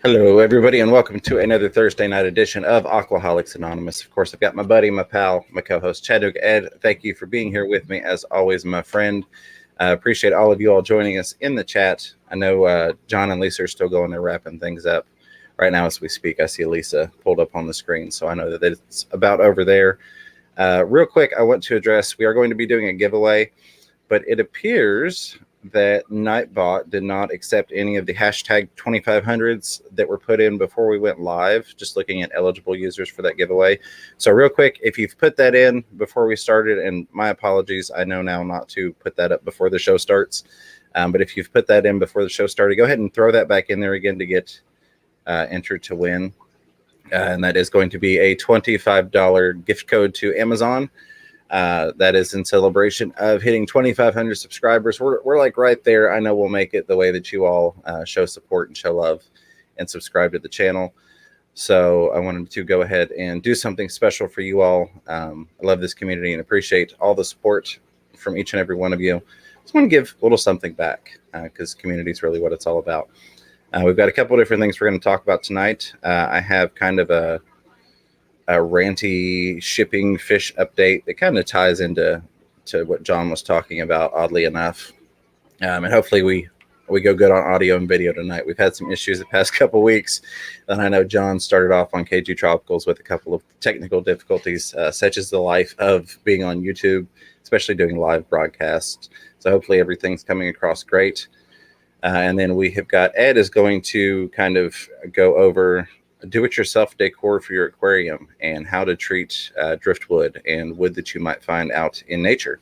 Hello, everybody, and welcome to another Thursday night edition of Aquaholics Anonymous. Of course, I've got my buddy, my pal, my co-host, Chadwick Ed. Thank you for being here with me, as always, my friend. Appreciate all of you all joining us in the chat. I know John and Lisa are still going there wrapping things up right now as we speak. I see Lisa pulled up on the screen, so I know that it's about over there. Real quick, I want to address, we are going to be doing a giveaway, but it appears that Nightbot did not accept any of the hashtag 2500s that were put in before we went live, just looking at eligible users for that giveaway. So real quick, if you've put that in before we started, and my apologies, I know now not to put that up before the show starts, but if you've put that in before the show started, go ahead and throw that back in there again to get entered to win. And that is going to be a $25 gift code to Amazon. That is in celebration of hitting 2,500 subscribers. We're like right there. I know we'll make it the way that you all show support and show love and subscribe to the channel. So I wanted to go ahead and do something special for you all. I love this community and appreciate all the support from each and every one of you. Just want to give a little something back because community is really what it's all about. We've got a couple of different things we're going to talk about tonight. I have kind of a ranty shipping fish update that kind of ties into what John was talking about, oddly enough. And hopefully we go good on audio and video tonight. We've had some issues the past couple weeks, and I know John started off on KG Tropicals with a couple of technical difficulties, such as the life of being on YouTube, especially doing live broadcasts. So hopefully everything's coming across great. And then we have got Ed is going to kind of go over do-it-yourself decor for your aquarium and how to treat driftwood and wood that you might find out in nature.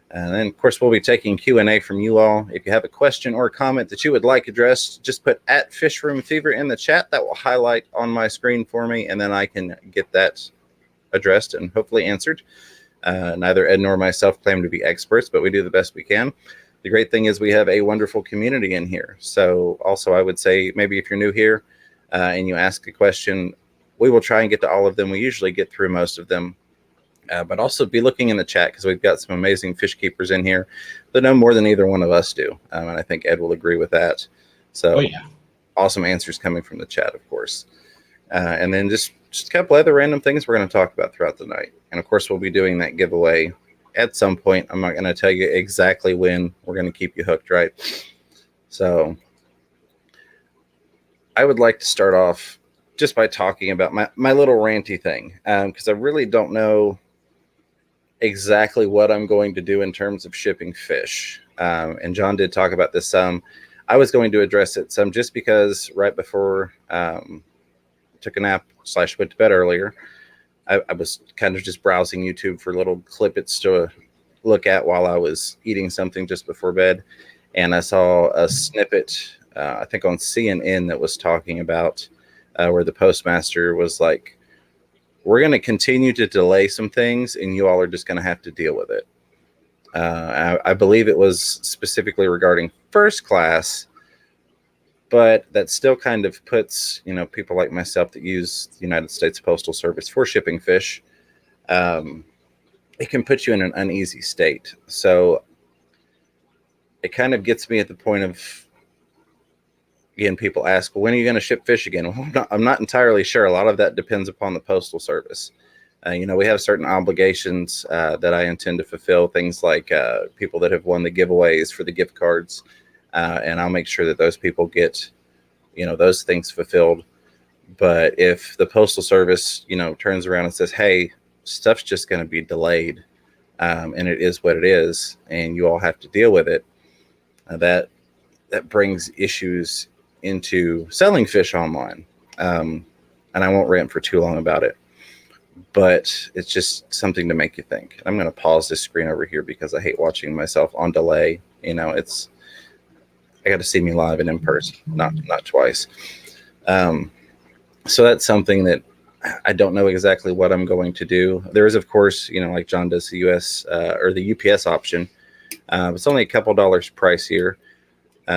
And then, of course, we'll be taking Q&A from you all. If you have a question or a comment that you would like addressed, just put @FishroomFever in the chat. That will highlight on my screen for me, and then I can get that addressed and hopefully answered. Neither Ed nor myself claim to be experts, but we do the best we can. The great thing is we have a wonderful community in here. So also I would say maybe if you're new here and you ask a question, we will try and get to all of them. We usually get through most of them. But also be looking in the chat because we've got some amazing fish keepers in here that know more than either one of us do. And I think Ed will agree with that. So awesome answers coming from the chat, of course. And then just a couple other random things we're going to talk about throughout the night. And of course, we'll be doing that giveaway at some point. I'm not going to tell you exactly when. We're going to keep you hooked, right? So I would like to start off just by talking about my little ranty thing, because I really don't know exactly what I'm going to do in terms of shipping fish. And John did talk about this some. I was going to address it some just because right before I took a nap / went to bed earlier, I was kind of just browsing YouTube for little clippets to look at while I was eating something just before bed. And I saw a snippet, I think on CNN, that was talking about where the postmaster was like, we're going to continue to delay some things and you all are just going to have to deal with it. I believe it was specifically regarding first class, but that still kind of puts, people like myself that use the United States Postal Service for shipping fish, it can put you in an uneasy state. So it kind of gets me at the point of, again, people ask, well, when are you going to ship fish again? Well, I'm not entirely sure. A lot of that depends upon the Postal Service. We have certain obligations that I intend to fulfill, things like people that have won the giveaways for the gift cards. And I'll make sure that those people get, those things fulfilled. But if the Postal Service, turns around and says, hey, stuff's just going to be delayed, and it is what it is, and you all have to deal with it, that brings issues into selling fish online. And I won't rant for too long about it, but it's just something to make you think. I'm going to pause this screen over here because I hate watching myself on delay. I got to see me live and in person, not twice. So that's something that I don't know exactly what I'm going to do. There is, of course, like John does, the US or the UPS option. It's only a couple dollars pricier.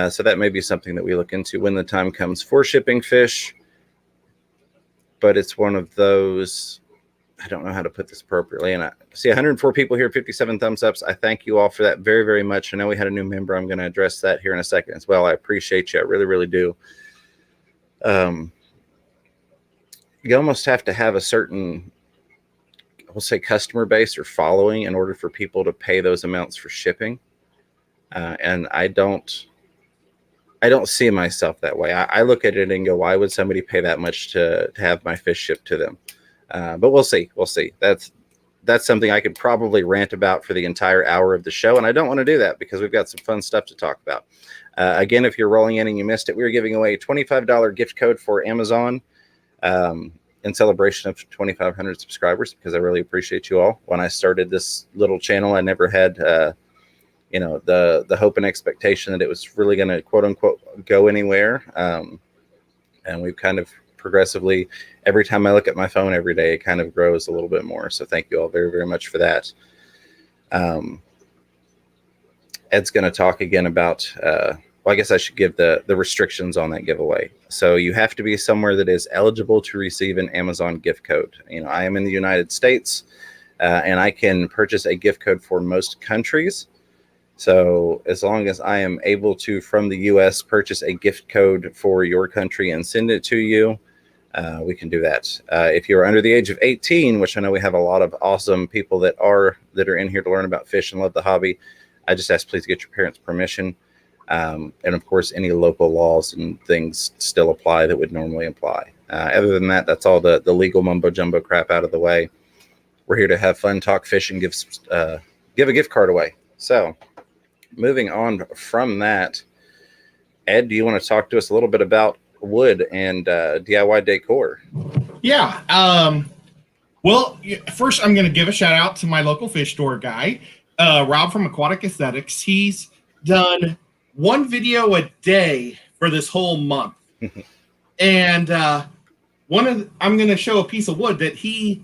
So that may be something that we look into when the time comes for shipping fish. But it's one of those, I don't know how to put this appropriately. And I see 104 people here, 57 thumbs ups. I thank you all for that very, very much. I know we had a new member. I'm going to address that here in a second as well. I appreciate you. I really, really do. You almost have to have a certain, we'll say, customer base or following in order for people to pay those amounts for shipping. And I don't see myself that way. I look at it and go, why would somebody pay that much to have my fish shipped to them? But we'll see. That's something I could probably rant about for the entire hour of the show. And I don't want to do that because we've got some fun stuff to talk about. Again, if you're rolling in and you missed it, we were giving away a $25 gift code for Amazon in celebration of 2,500 subscribers, because I really appreciate you all. When I started this little channel, I never had, the hope and expectation that it was really going to, quote unquote, go anywhere. And we've kind of progressively, every time I look at my phone every day, it kind of grows a little bit more. So thank you all very, very much for that. Ed's going to talk again about, I guess I should give the restrictions on that giveaway. So you have to be somewhere that is eligible to receive an Amazon gift code. I am in the United States, and I can purchase a gift code for most countries. So as long as I am able to, from the US, purchase a gift code for your country and send it to you, we can do that. If you're under the age of 18, which I know we have a lot of awesome people that are in here to learn about fish and love the hobby, I just ask please get your parents' permission. And of course, any local laws and things still apply that would normally apply. Other than that, that's all the legal mumbo jumbo crap out of the way. We're here to have fun, talk fish, and give a gift card away. So moving on from that, Ed, do you want to talk to us a little bit about wood and DIY decor? Yeah. Well, first I'm going to give a shout out to my local fish store guy, Rob from Aquatic Aesthetics. He's done one video a day for this whole month. And I'm going to show a piece of wood that he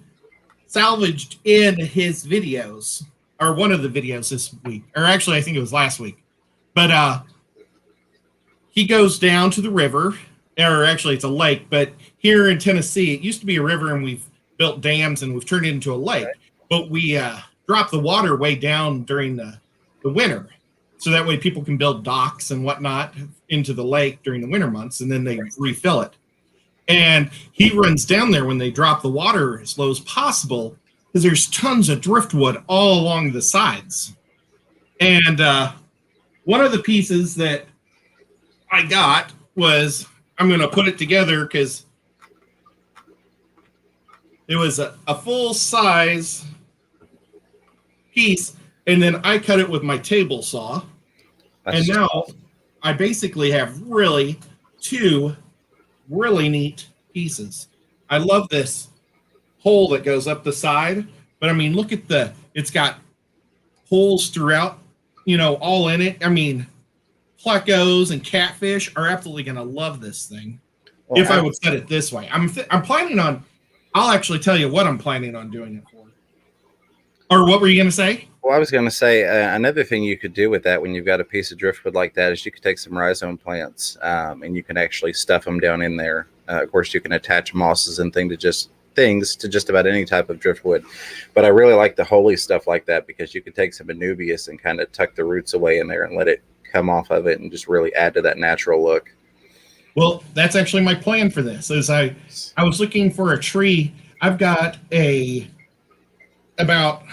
salvaged in his videos, or one of the videos this week, or actually I think it was last week. But he goes down to the river, or actually it's a lake, but here in Tennessee, it used to be a river and we've built dams and we've turned it into a lake. But we drop the water way down during the winter. So that way people can build docks and whatnot into the lake during the winter months, and then they refill it. And he runs down there when they drop the water as low as possible, because there's tons of driftwood all along the sides. And one of the pieces that I got was, I'm going to put it together because it was a full-size piece, and then I cut it with my table saw. And now I basically have two really neat pieces. I love this hole that goes up the side, but I mean, look at it's got holes throughout, all in it. I mean, plecos and catfish are absolutely going to love this thing. Well, if I would set it this way. I'm planning on, I'll actually tell you what I'm planning on doing it for. Or what were you going to say? Well, I was going to say another thing you could do with that when you've got a piece of driftwood like that is you could take some rhizome plants and you can actually stuff them down in there. Of course, you can attach mosses and things to just about any type of driftwood. But I really like the holy stuff like that because you could take some anubias and kind of tuck the roots away in there and let it come off of it and just really add to that natural look. Well, that's actually my plan for this. Is I was looking for a tree. I've got about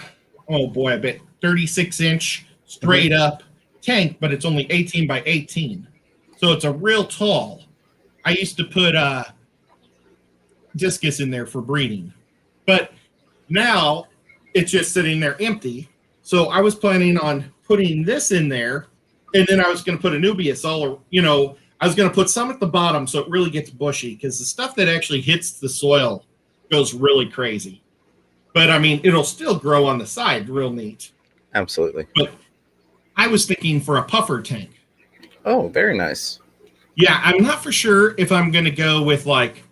36-inch straight up tank, but it's only 18 by 18. So it's a real tall. I used to put discus in there for breeding, but now it's just sitting there empty. So I was planning on putting this in there, and then I was going to put anubias I was going to put some at the bottom so it really gets bushy, because the stuff that actually hits the soil goes really crazy. But I mean, it'll still grow on the side real neat. Absolutely. But I was thinking for a puffer tank. Oh, very nice. Yeah, I'm not for sure if I'm going to go with like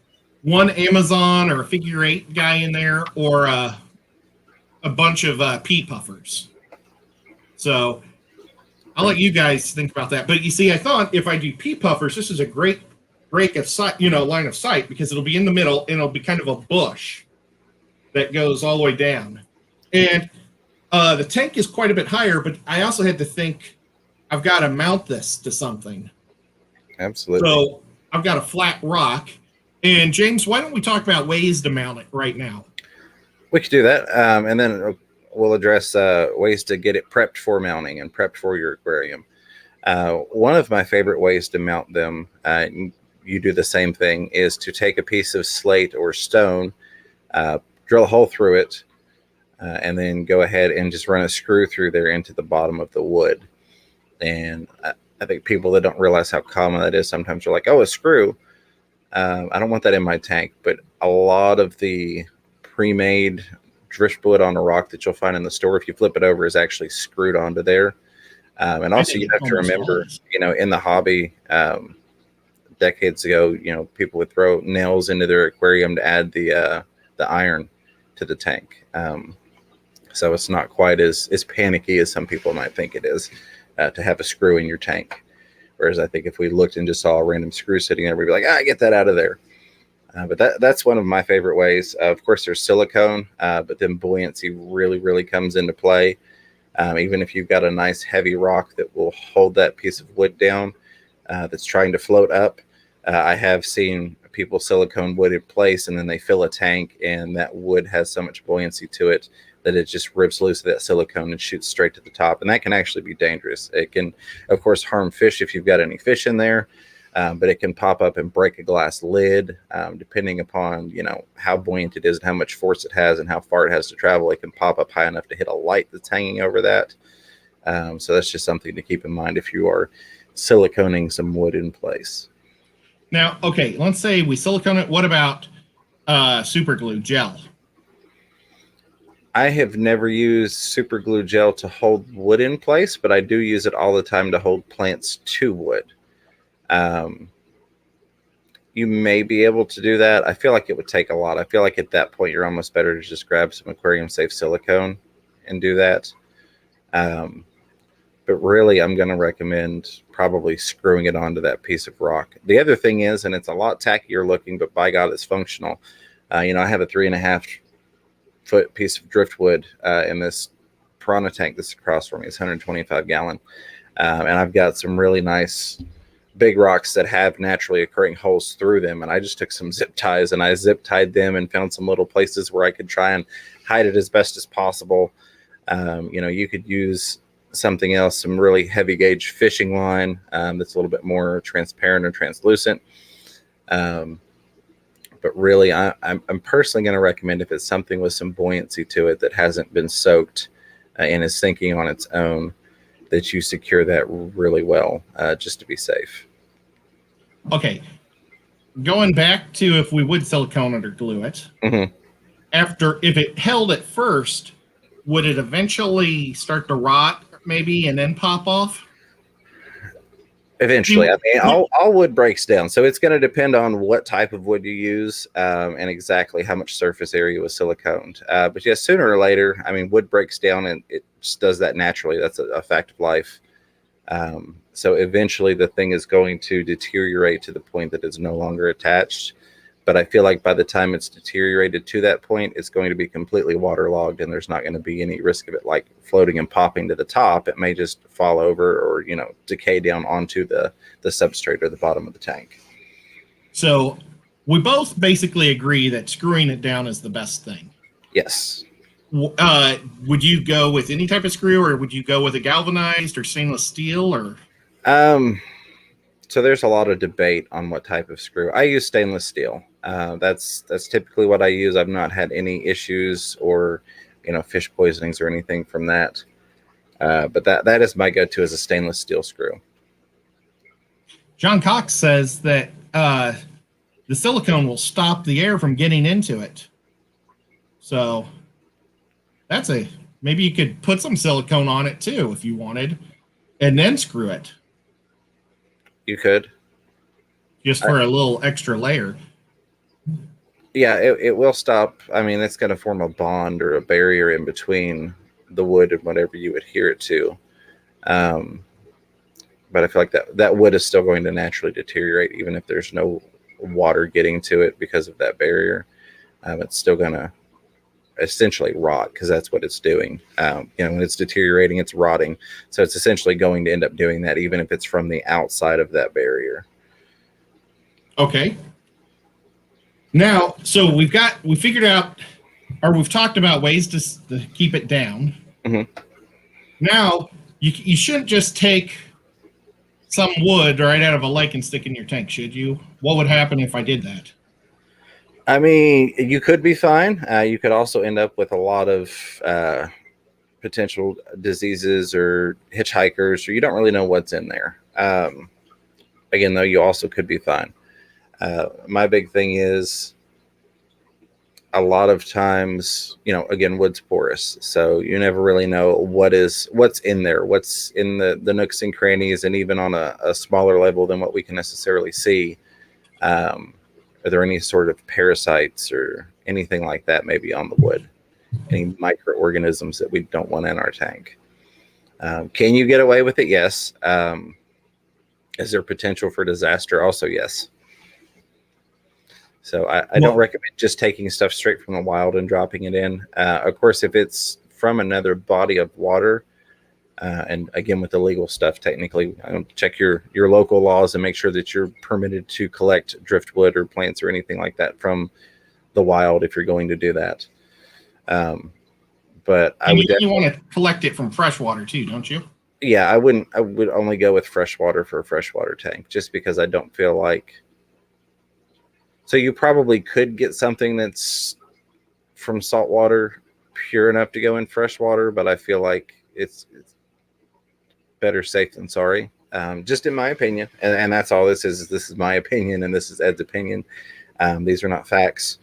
one Amazon or a figure 8 guy in there, or a bunch of pea puffers. So I'll let you guys think about that. But you see, I thought if I do pea puffers, this is a great break of sight, line of sight, because it'll be in the middle and it'll be kind of a bush that goes all the way down. And the tank is quite a bit higher, but I also had to think I've got to mount this to something. Absolutely. So I've got a flat rock. And James, why don't we talk about ways to mount it right now? We could do that, and then we'll address ways to get it prepped for mounting and prepped for your aquarium. One of my favorite ways to mount them, you do the same thing, is to take a piece of slate or stone, drill a hole through it, and then go ahead and just run a screw through there into the bottom of the wood. And I think people that don't realize how common that is sometimes are like, oh, a screw. I don't want that in my tank, but a lot of the pre-made driftwood on a rock that you'll find in the store, if you flip it over, is actually screwed onto there. And also you have to remember, in the hobby, decades ago, people would throw nails into their aquarium to add the iron to the tank. So it's not quite as panicky as some people might think it is to have a screw in your tank. Whereas I think if we looked and just saw a random screw sitting there, we'd be like, get that out of there. But that's one of my favorite ways. Of course, there's silicone, but then buoyancy really, really comes into play. Even if you've got a nice heavy rock that will hold that piece of wood down that's trying to float up. I have seen people silicone wood in place, and then they fill a tank, and that wood has so much buoyancy to it that it just rips loose of that silicone and shoots straight to the top. And that can actually be dangerous. It can, of course, harm fish if you've got any fish in there, but it can pop up and break a glass lid, depending upon, how buoyant it is and how much force it has and how far it has to travel. It can pop up high enough to hit a light that's hanging over that. So that's just something to keep in mind if you are siliconing some wood in place. Now, okay, let's say we silicone it. What about super glue gel? I have never used super glue gel to hold wood in place, but I do use it all the time to hold plants to wood. You may be able to do that. I feel like it would take a lot. I feel like at that point, you're almost better to just grab some aquarium safe silicone and do that. But really, I'm going to recommend probably screwing it onto that piece of rock. The other thing is, and it's a lot tackier looking, but by God, it's functional. I have a 3.5 foot piece of driftwood in this piranha tank that's across from me. It's 125 gallon. And I've got some really nice big rocks that have naturally occurring holes through them. And I just took some zip ties and I zip tied them and found some little places where I could try and hide it as best as possible. You could use something else, some really heavy gauge fishing line that's a little bit more transparent or translucent. But really, I'm personally going to recommend, if it's something with some buoyancy to it that hasn't been soaked and is sinking on its own, that you secure that really well, just to be safe. Okay. Going back to if we would silicone it or glue it, if it held at first, would it eventually start to rot maybe and then pop off? Eventually. All wood breaks down. So it's going to depend on what type of wood you use and exactly how much surface area was siliconed. But yeah, sooner or later, wood breaks down and it just does that naturally. That's a fact of life. So eventually the thing is going to deteriorate to the point that it's no longer attached. But I feel like by the time it's deteriorated to that point, it's going to be completely waterlogged and there's not going to be any risk of it like floating and popping to the top. It may just fall over or, decay down onto the substrate or the bottom of the tank. So we both basically agree that screwing it down is the best thing. Yes. Would you go with any type of screw, or would you go with a galvanized or stainless steel, or? So there's a lot of debate on what type of screw. I use stainless steel. That's typically what I use. I've not had any issues or, fish poisonings or anything from that. But that is my go-to, as a stainless steel screw. John Cox says that the silicone will stop the air from getting into it. So maybe you could put some silicone on it too if you wanted, and then screw it. You could. Just for a little extra layer. Yeah, it will stop. It's going to form a bond or a barrier in between the wood and whatever you adhere it to. But I feel like that wood is still going to naturally deteriorate, even if there's no water getting to it because of that barrier. It's still going to essentially rot, because that's what it's doing. When it's deteriorating, it's rotting. So it's essentially going to end up doing that, even if it's from the outside of that barrier. Okay. Now, so we figured out, or we've talked about ways to keep it down. Mm-hmm. Now, you shouldn't just take some wood right out of a lake and stick in your tank, should you? What would happen if I did that? I mean, you could be fine. You could also end up with a lot of potential diseases or hitchhikers, or you don't really know what's in there. Again, though, you also could be fine. My big thing is a lot of times, again, wood's porous, so you never really know what's in there, what's in the nooks and crannies, and even on a smaller level than what we can necessarily see. Are there any sort of parasites or anything like that maybe on the wood? Any microorganisms that we don't want in our tank? Can you get away with it? Yes. Is there potential for disaster? Also, yes. So I don't recommend just taking stuff straight from the wild and dropping it in. Of course, if it's from another body of water, and again, with the legal stuff, technically, check your local laws and make sure that you're permitted to collect driftwood or plants or anything like that from the wild if you're going to do that. But I would definitely want to collect it from freshwater too, don't you? Yeah, I would only go with freshwater for a freshwater tank, just because I don't feel like. So you probably could get something that's from saltwater pure enough to go in freshwater, but I feel like it's better safe than sorry. Just in my opinion, and that's all this is. This is my opinion, and this is Ed's opinion. These are not facts.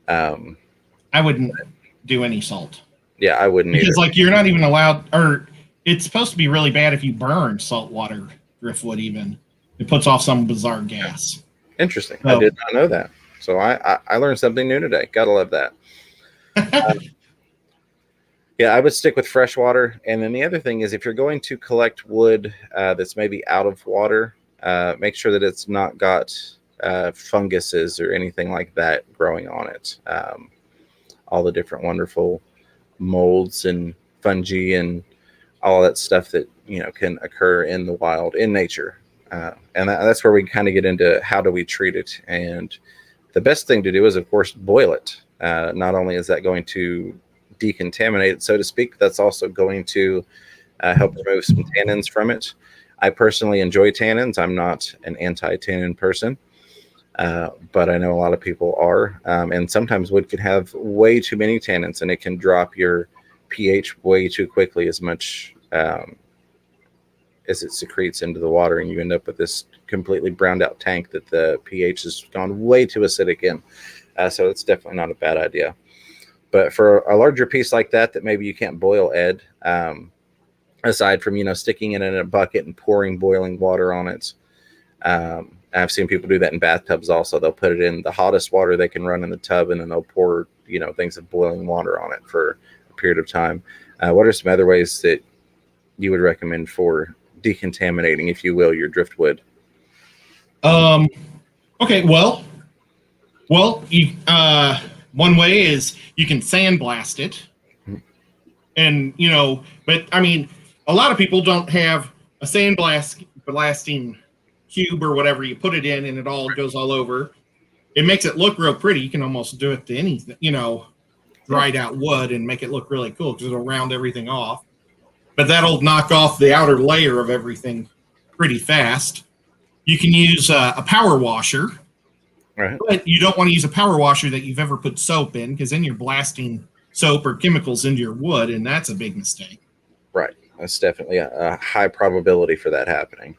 I wouldn't do any salt. Yeah, I wouldn't because either. You're not even allowed, or it's supposed to be really bad if you burn saltwater driftwood. Even it puts off some bizarre gas. Interesting. I did not know that. So I learned something new today. Gotta love that. Yeah, I would stick with freshwater. And then the other thing is, if you're going to collect wood that's maybe out of water, make sure that it's not got funguses or anything like that growing on it. All the different wonderful molds and fungi and all that stuff that can occur in the wild, in nature. And that's where we kind of get into how do we treat it. And the best thing to do is, of course, boil it. Not only is that going to decontaminate it, so to speak, that's also going to help remove some tannins from it. I personally enjoy tannins. I'm not an anti-tannin person, but I know a lot of people are. And sometimes wood can have way too many tannins, and it can drop your pH way too quickly, as much as it secretes into the water, and you end up with this completely browned out tank that the pH has gone way too acidic in. So it's definitely not a bad idea. But for a larger piece like that maybe you can't boil, Ed, aside from, sticking it in a bucket and pouring boiling water on it. I've seen people do that in bathtubs also. They'll put it in the hottest water they can run in the tub, and then they'll pour, things of boiling water on it for a period of time. What are some other ways that you would recommend for decontaminating, if you will, your driftwood? Okay, well, you, one way is you can sandblast it, and but I mean, a lot of people don't have a blasting cube or whatever. You put it in, and it all goes all over. It makes it look real pretty. You can almost do it to anything, dried out wood, and make it look really cool because it'll round everything off. But that'll knock off the outer layer of everything pretty fast. You can use a power washer, right? But you don't want to use a power washer that you've ever put soap in, because then you're blasting soap or chemicals into your wood, and that's a big mistake. Right. That's definitely a high probability for that happening.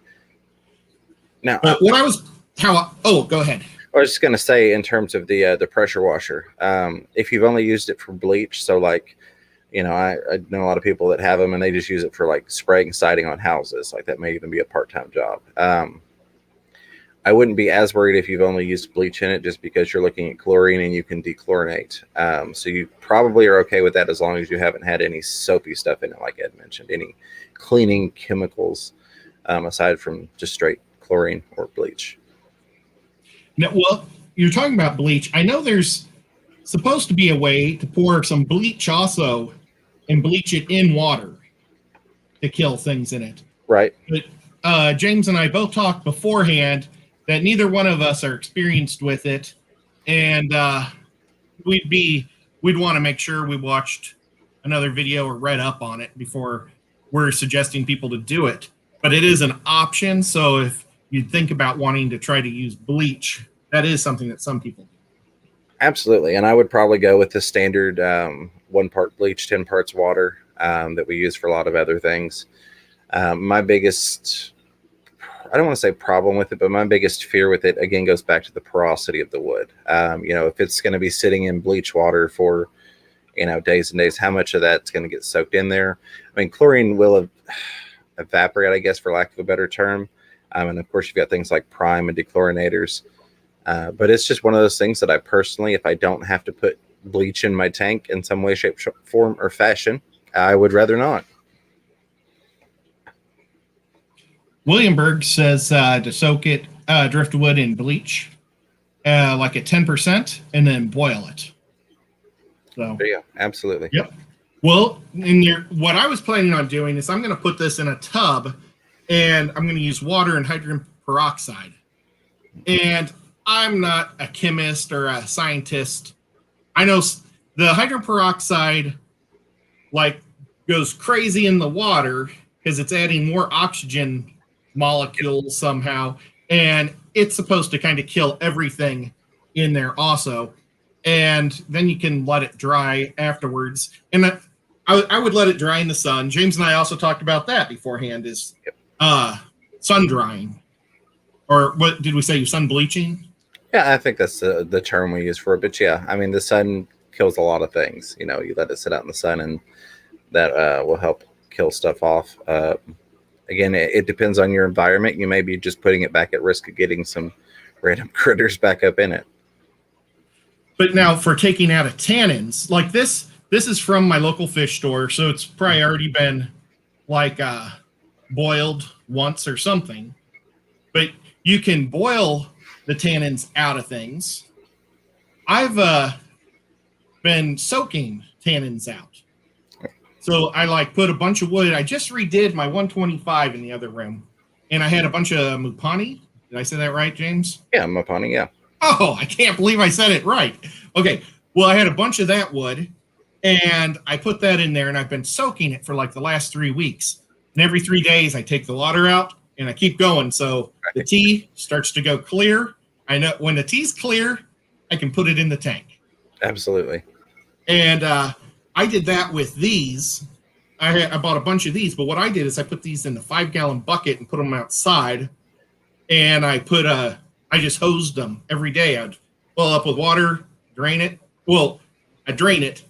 Now, go ahead. I was just going to say, in terms of the pressure washer, if you've only used it for bleach, so like, I know a lot of people that have them and they just use it for like spraying siding on houses. Like that may even be a part-time job. I wouldn't be as worried if you've only used bleach in it, just because you're looking at chlorine and you can dechlorinate. So you probably are okay with that, as long as you haven't had any soapy stuff in it, like Ed mentioned, any cleaning chemicals aside from just straight chlorine or bleach. Now, well, you're talking about bleach. I know there's supposed to be a way to pour some bleach also and bleach it in water to kill things in it. Right. But James and I both talked beforehand, that neither one of us are experienced with it, and we'd want to make sure we watched another video or read up on it before we're suggesting people to do it. But it is an option, so if you think about wanting to try to use bleach, that is something that some people do. Absolutely, and I would probably go with the standard 1 part bleach, 10 parts water that we use for a lot of other things. My biggest, I don't want to say problem with it, but my biggest fear with it, again, goes back to the porosity of the wood. If it's going to be sitting in bleach water for, days and days, how much of that's going to get soaked in there? I mean, chlorine will evaporate, I guess, for lack of a better term. And of course, you've got things like prime and dechlorinators. But it's just one of those things that I personally, if I don't have to put bleach in my tank in some way, shape, form, or fashion, I would rather not. Williamberg says to soak it, driftwood in bleach, like at 10%, and then boil it. So yeah, absolutely. Yep. Well, what I was planning on doing is I'm going to put this in a tub, and I'm going to use water and hydrogen peroxide. And I'm not a chemist or a scientist. I know the hydrogen peroxide goes crazy in the water because it's adding more oxygen molecules somehow, and it's supposed to kind of kill everything in there also. And then you can let it dry afterwards. And I would let it dry in the sun. James and I also talked about that beforehand, is sun drying. Or what did we say? Sun bleaching? Yeah, I think that's the term we use for it. But yeah, I mean, the sun kills a lot of things. You let it sit out in the sun, and that will help kill stuff off. Again, it depends on your environment. You may be just putting it back at risk of getting some random critters back up in it. But now for taking out of tannins, like this is from my local fish store, so it's probably already been boiled once or something. But you can boil the tannins out of things. I've been soaking tannins out. So I put a bunch of wood. I just redid my 125 in the other room, and I had a bunch of mupani. Did I say that right, James? Yeah, mupani, yeah. Oh, I can't believe I said it right. Okay, well, I had a bunch of that wood, and I put that in there, and I've been soaking it for the last 3 weeks. And every 3 days, I take the water out, and I keep going. So the tea starts to go clear. I know when the tea's clear, I can put it in the tank. Absolutely. And I did that with these. I bought a bunch of these, but what I did is I put these in the 5-gallon bucket and put them outside. And I just hosed them every day. I'd fill it up with water, drain it. Well, I'd drain it,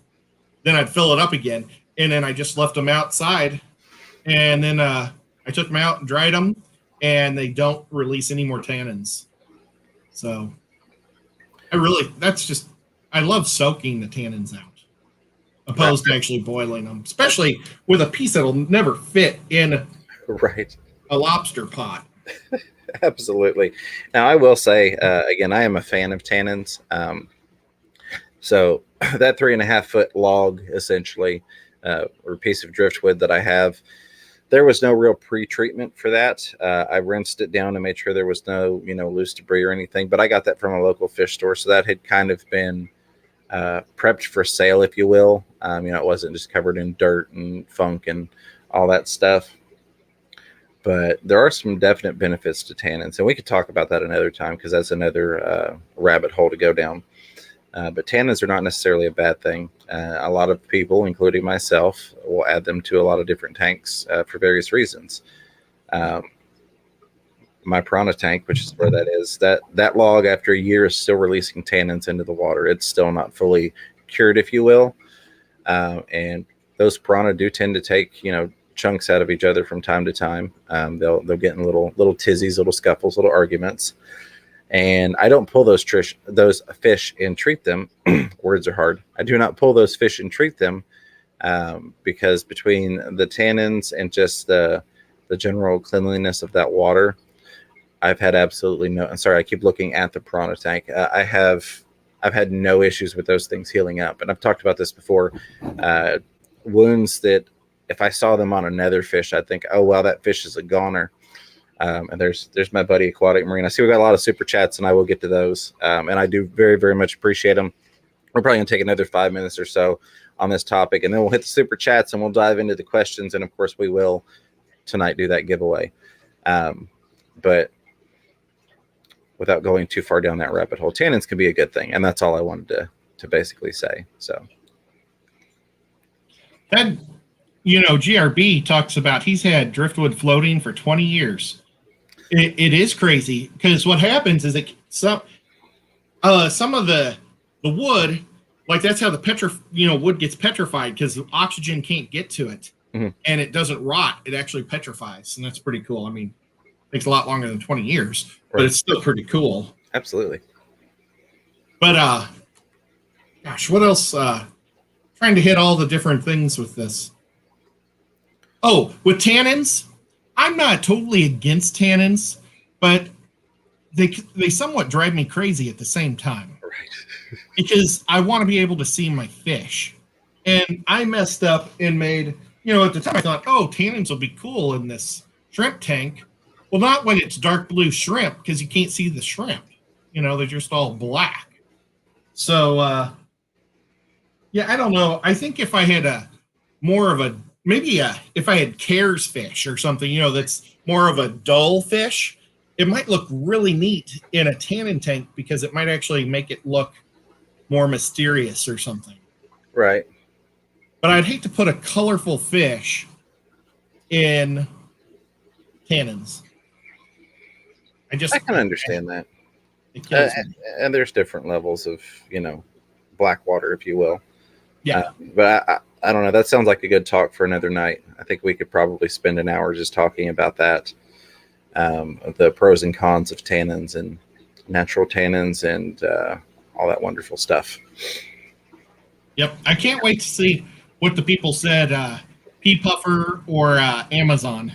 then I'd fill it up again, and then I just left them outside. And then I took them out and dried them, and they don't release any more tannins. So I love soaking the tannins out, opposed to actually boiling them, especially with a piece that'll never fit in a lobster pot. Absolutely. Now, I will say, again, I am a fan of tannins. So that 3.5-foot log, essentially, or piece of driftwood that I have, there was no real pre-treatment for that. I rinsed it down and made sure there was no, loose debris or anything. But I got that from a local fish store, so that had kind of been prepped for sale, if you will. It wasn't just covered in dirt and funk and all that stuff. But there are some definite benefits to tannins, and we could talk about that another time because that's another rabbit hole to go down. But tannins are not necessarily a bad thing. A lot of people, including myself, will add them to a lot of different tanks for various reasons. My piranha tank, which is where that is, that log after a year is still releasing tannins into the water. It's still not fully cured, if you will. And those piranha do tend to take, chunks out of each other from time to time. They'll get in little tizzies, little scuffles, little arguments. And I don't pull those fish and treat them. Words are hard. I do not pull those fish and treat them because between the tannins and just the general cleanliness of that water, I've had absolutely no. I'm sorry, I keep looking at the piranha tank. I've had no issues with those things healing up, and I've talked about this before. Wounds that if I saw them on another fish, I'd think, oh well, that fish is a goner. And there's my buddy Aquatic Marine. I see we got a lot of super chats, and I will get to those. And I do very, very much appreciate them. We're probably going to take another 5 minutes or so on this topic, and then we'll hit the super chats and we'll dive into the questions. And of course, we will tonight do that giveaway. But without going too far down that rabbit hole, tannins can be a good thing, and that's all I wanted to basically say. So that, GRB talks about he's had driftwood floating for 20 years. It is crazy because what happens is some of the wood, like that's how the wood gets petrified because the oxygen can't get to it, and it doesn't rot. It actually petrifies, and that's pretty cool. I mean, it takes a lot longer than 20 years, but it's still pretty cool. Absolutely. But gosh, what else? Trying to hit all the different things with this. Oh, with tannins, I'm not totally against tannins, but they somewhat drive me crazy at the same time. Right. Because I want to be able to see my fish. And I messed up and made, at the time I thought, oh, tannins will be cool in this shrimp tank. Well, not when it's dark blue shrimp, because you can't see the shrimp. They're just all black. So, I don't know. I think if I had if I had Cares fish or something, that's more of a dull fish, it might look really neat in a tannin tank because it might actually make it look more mysterious or something. Right. But I'd hate to put a colorful fish in tannins. I can understand that. It kills me. And there's different levels of, black water, if you will. Yeah. But I don't know. That sounds like a good talk for another night. I think we could probably spend an hour just talking about that. The pros and cons of tannins and natural tannins and all that wonderful stuff. Yep. I can't wait to see what the people said, Pea Puffer or Amazon.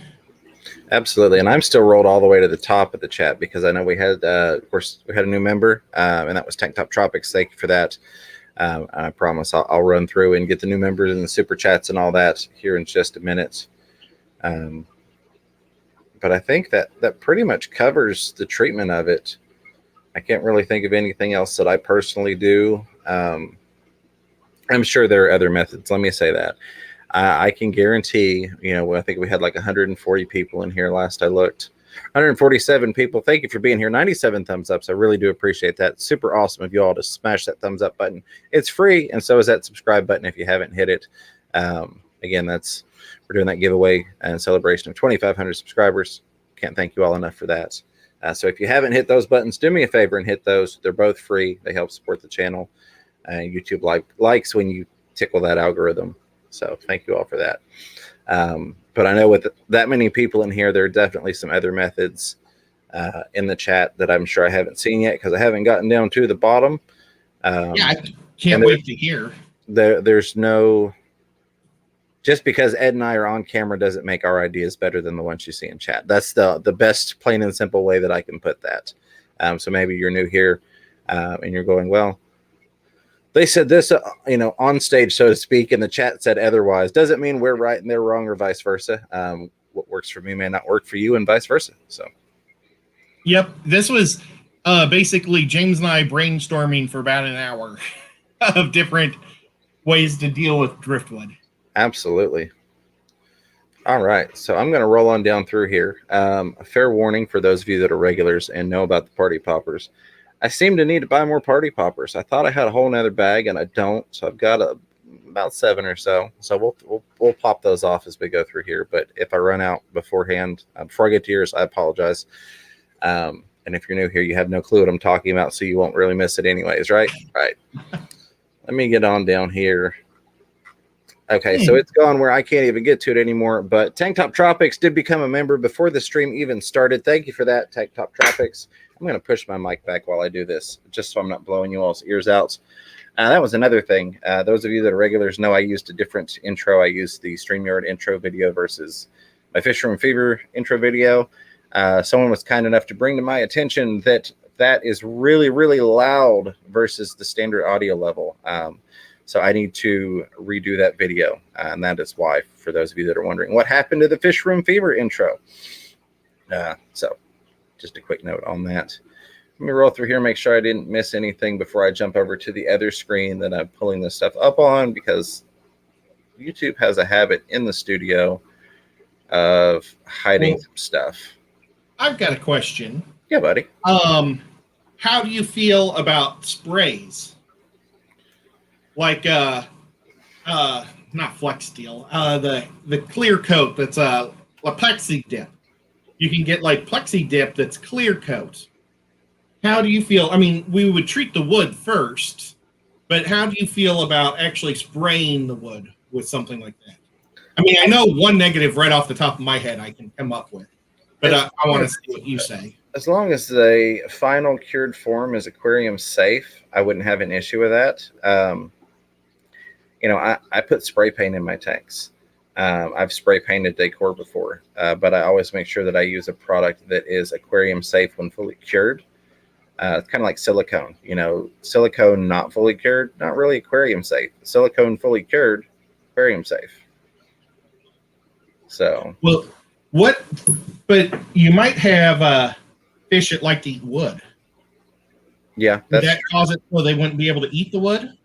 Absolutely. And I'm still rolled all the way to the top of the chat because I know we had, of course, we had a new member, and that was Tank Top Tropics. Thank you for that. I promise I'll run through and get the new members and the super chats and all that here in just a minute. But I think that pretty much covers the treatment of it. I can't really think of anything else that I personally do. I'm sure there are other methods. Let me say that. I can guarantee, I think we had like 140 people in here last I looked. 147 people. Thank you for being here. 97 thumbs ups. I really do appreciate that. Super awesome of you all to smash that thumbs up button. It's free, and so is that subscribe button if you haven't hit it. Again, we're doing that giveaway and celebration of 2,500 subscribers. Can't thank you all enough for that. So if you haven't hit those buttons, do me a favor and hit those. They're both free. They help support the channel. YouTube likes when you tickle that algorithm. So thank you all for that. But I know with that many people in here, there are definitely some other methods in the chat that I'm sure I haven't seen yet because I haven't gotten down to the bottom. I can't wait to hear. There's no... Just because Ed and I are on camera doesn't make our ideas better than the ones you see in chat. That's the best, plain and simple way that I can put that. So maybe you're new here and you're going, well, they said this, on stage, so to speak, and the chat said otherwise. Doesn't mean we're right and they're wrong or vice versa. What works for me may not work for you and vice versa. So, yep. This was basically James and I brainstorming for about an hour of different ways to deal with driftwood. Absolutely. All right. So I'm going to roll on down through here. A fair warning for those of you that are regulars and know about the party poppers. I seem to need to buy more party poppers. I thought I had a whole nother bag and I don't. So I've got about 7 or so. So we'll pop those off as we go through here. But if I run out beforehand, before I get to yours, I apologize. And if you're new here, you have no clue what I'm talking about. So you won't really miss it anyways, right? Right. Let me get on down here. Okay, so it's gone where I can't even get to it anymore. But Tank Top Tropics did become a member before the stream even started. Thank you for that, Tank Top Tropics. I'm going to push my mic back while I do this, just so I'm not blowing you all's ears out. That was another thing. Those of you that are regulars know I used a different intro. I used the StreamYard intro video versus my Fish Room Fever intro video. Someone was kind enough to bring to my attention that is really, really loud versus the standard audio level. So I need to redo that video. And that is why, for those of you that are wondering, what happened to the Fish Room Fever intro? So just a quick note on that. Let me roll through here, make sure I didn't miss anything before I jump over to the other screen that I'm pulling this stuff up on, because YouTube has a habit in the studio of hiding some stuff. I've got a question. Yeah, buddy. How do you feel about sprays? Like not Flex Steel, the clear coat that's a Plexi Dip. You can get like Plexi Dip that's clear coat. How do you feel? I mean, we would treat the wood first, but how do you feel about actually spraying the wood with something like that? I mean, I know one negative right off the top of my head I can come up with, but I want to see what you say. As long as the final cured form is aquarium safe, I wouldn't have an issue with that. You know, I put spray paint in my tanks. I've spray painted decor before, but I always make sure that I use a product that is aquarium safe when fully cured. It's kind of like silicone. You know, silicone not fully cured, not really aquarium safe. Silicone fully cured, aquarium safe. So, well, but you might have fish that like to eat wood. Yeah, would that cause it so they wouldn't be able to eat the wood?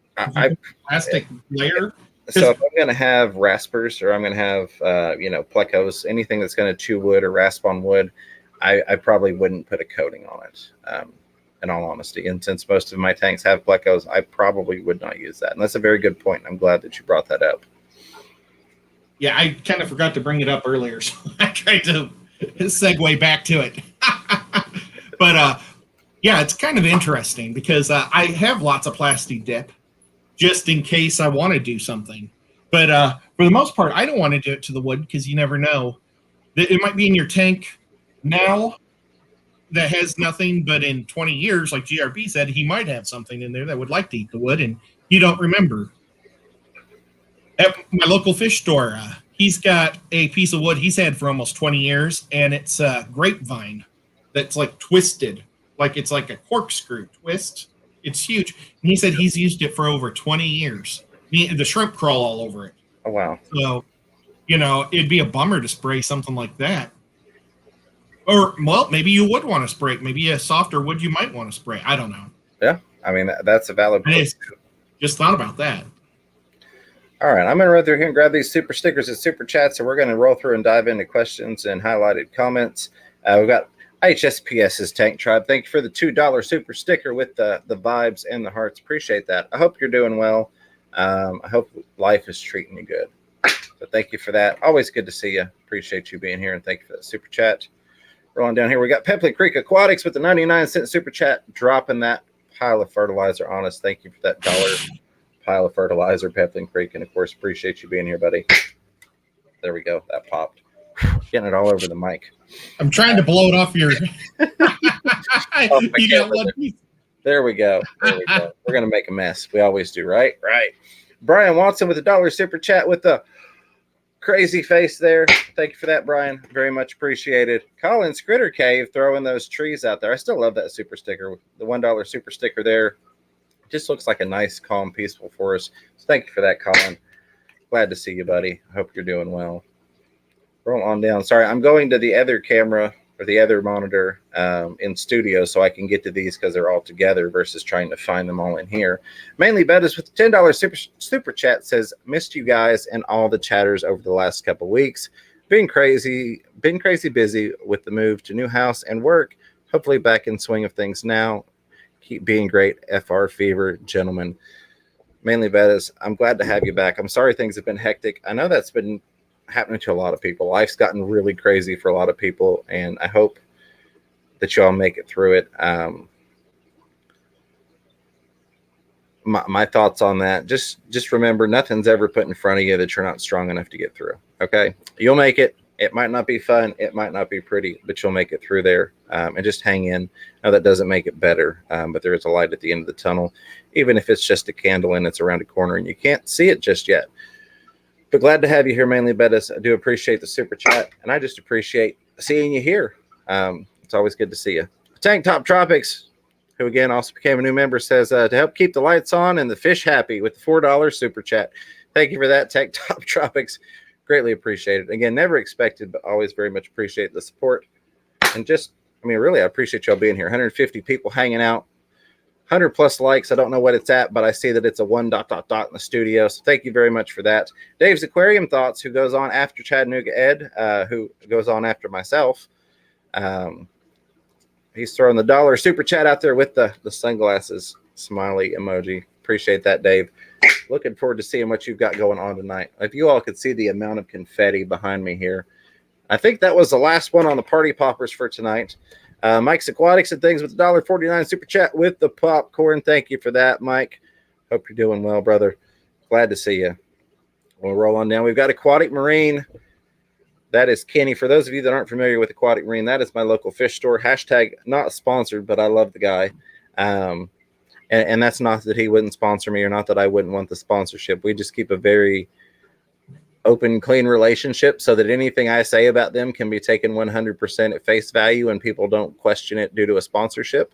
Plastic layer. So if I'm going to have raspers, or I'm going to have you know, plecos, anything that's going to chew wood or rasp on wood, I probably wouldn't put a coating on it. In all honesty, and since most of my tanks have plecos, I probably would not use that. And that's a very good point. I'm glad that you brought that up. Yeah, I kind of forgot to bring it up earlier, so I tried to segue back to it. But yeah, it's kind of interesting because I have lots of plastic dip just in case I want to do something. But for the most part, I don't want to do it to the wood because you never know. It might be in your tank now that has nothing, but in 20 years, like GRB said, he might have something in there that would like to eat the wood, and you don't remember. At my local fish store, he's got a piece of wood he's had for almost 20 years, and it's a grapevine that's like twisted, like it's like a corkscrew twist. It's huge. And he said he's used it for over 20 years. The shrimp crawl all over it. Oh, wow. So, you know, it'd be a bummer to spray something like that. Or, well, maybe you would want to spray it. Maybe a softer wood you might want to spray. I don't know. Yeah, I mean, that's a valid point. Just thought about that. All right, I'm going to run through here and grab these super stickers and super chats, so we're going to roll through and dive into questions and highlighted comments. We've got HSPS's Tank Tribe. Thank you for the $2 super sticker with the vibes and the hearts. Appreciate that. I hope you're doing well. I hope life is treating you good. So thank you for that. Always good to see you. Appreciate you being here, and thank you for that super chat. Rolling down here, we got Pepley Creek Aquatics with the 99-cent super chat, dropping that pile of fertilizer on us. Thank you for that $1 pile of fertilizer, Pepley Creek, and of course, appreciate you being here, buddy. There we go. That popped. Getting it all over the mic. I'm trying to blow it off your. You got one piece. There we go. There we go. We're gonna make a mess. We always do, right? Right. Brian Watson with a $1 super chat with the crazy face there. Thank you for that, Brian. Very much appreciated. Colin Scritter Cave throwing those trees out there. I still love that super sticker. The $1 super sticker there just looks like a nice, calm, peaceful forest. So thank you for that, Colin. Glad to see you, buddy. I hope you're doing well. Roll on down. Sorry, I'm going to the other camera or the other monitor in studio so I can get to these because they're all together versus trying to find them all in here. Mainly Bettis with the $10 super chat says, missed you guys and all the chatters over the last couple weeks. Been crazy busy with the move to new house and work. Hopefully back in swing of things now. Keep being great. FR Fever, gentlemen. Mainly Bettis, I'm glad to have you back. I'm sorry things have been hectic. I know that's been happening to a lot of people. Life's gotten really crazy for a lot of people, and I hope that you all make it through it. My thoughts on that, just remember, nothing's ever put in front of you that you're not strong enough to get through. Okay, you'll make it. It might not be fun, it might not be pretty, but you'll make it through there. And just hang in. Now, that doesn't make it better, but there is a light at the end of the tunnel, even if it's just a candle and it's around a corner and you can't see it just yet. But glad to have you here, Mainly Bettis. I do appreciate the super chat, and I just appreciate seeing you here. It's always good to see you. Tank Top Tropics, who again also became a new member, says to help keep the lights on and the fish happy with the $4 super chat. Thank you for that, Tank Top Tropics. Greatly appreciated. Again, never expected, but always very much appreciate the support. And just, I mean, really, I appreciate y'all being here. 150 people hanging out, 100 plus likes. I don't know what it's at, but I see that it's a 1 ... in the studio. So thank you very much for that. Dave's Aquarium Thoughts, who goes on after Chattanooga Ed, who goes on after myself. He's throwing the $1 super chat out there with the sunglasses smiley emoji. Appreciate that, Dave. Looking forward to seeing what you've got going on tonight. If you all could see the amount of confetti behind me here. I think that was the last one on the party poppers for tonight. Mike's Aquatics and Things with the $1.49 super chat with the popcorn. Thank you for that, Mike. Hope you're doing well, brother. Glad to see you. We'll roll on down. We've got Aquatic Marine. That is Kenny. For those of you that aren't familiar with Aquatic Marine, that is my local fish store. Hashtag not sponsored, but I love the guy. And that's not that he wouldn't sponsor me or not that I wouldn't want the sponsorship. We just keep a very open, clean relationship so that anything I say about them can be taken 100% at face value and people don't question it due to a sponsorship.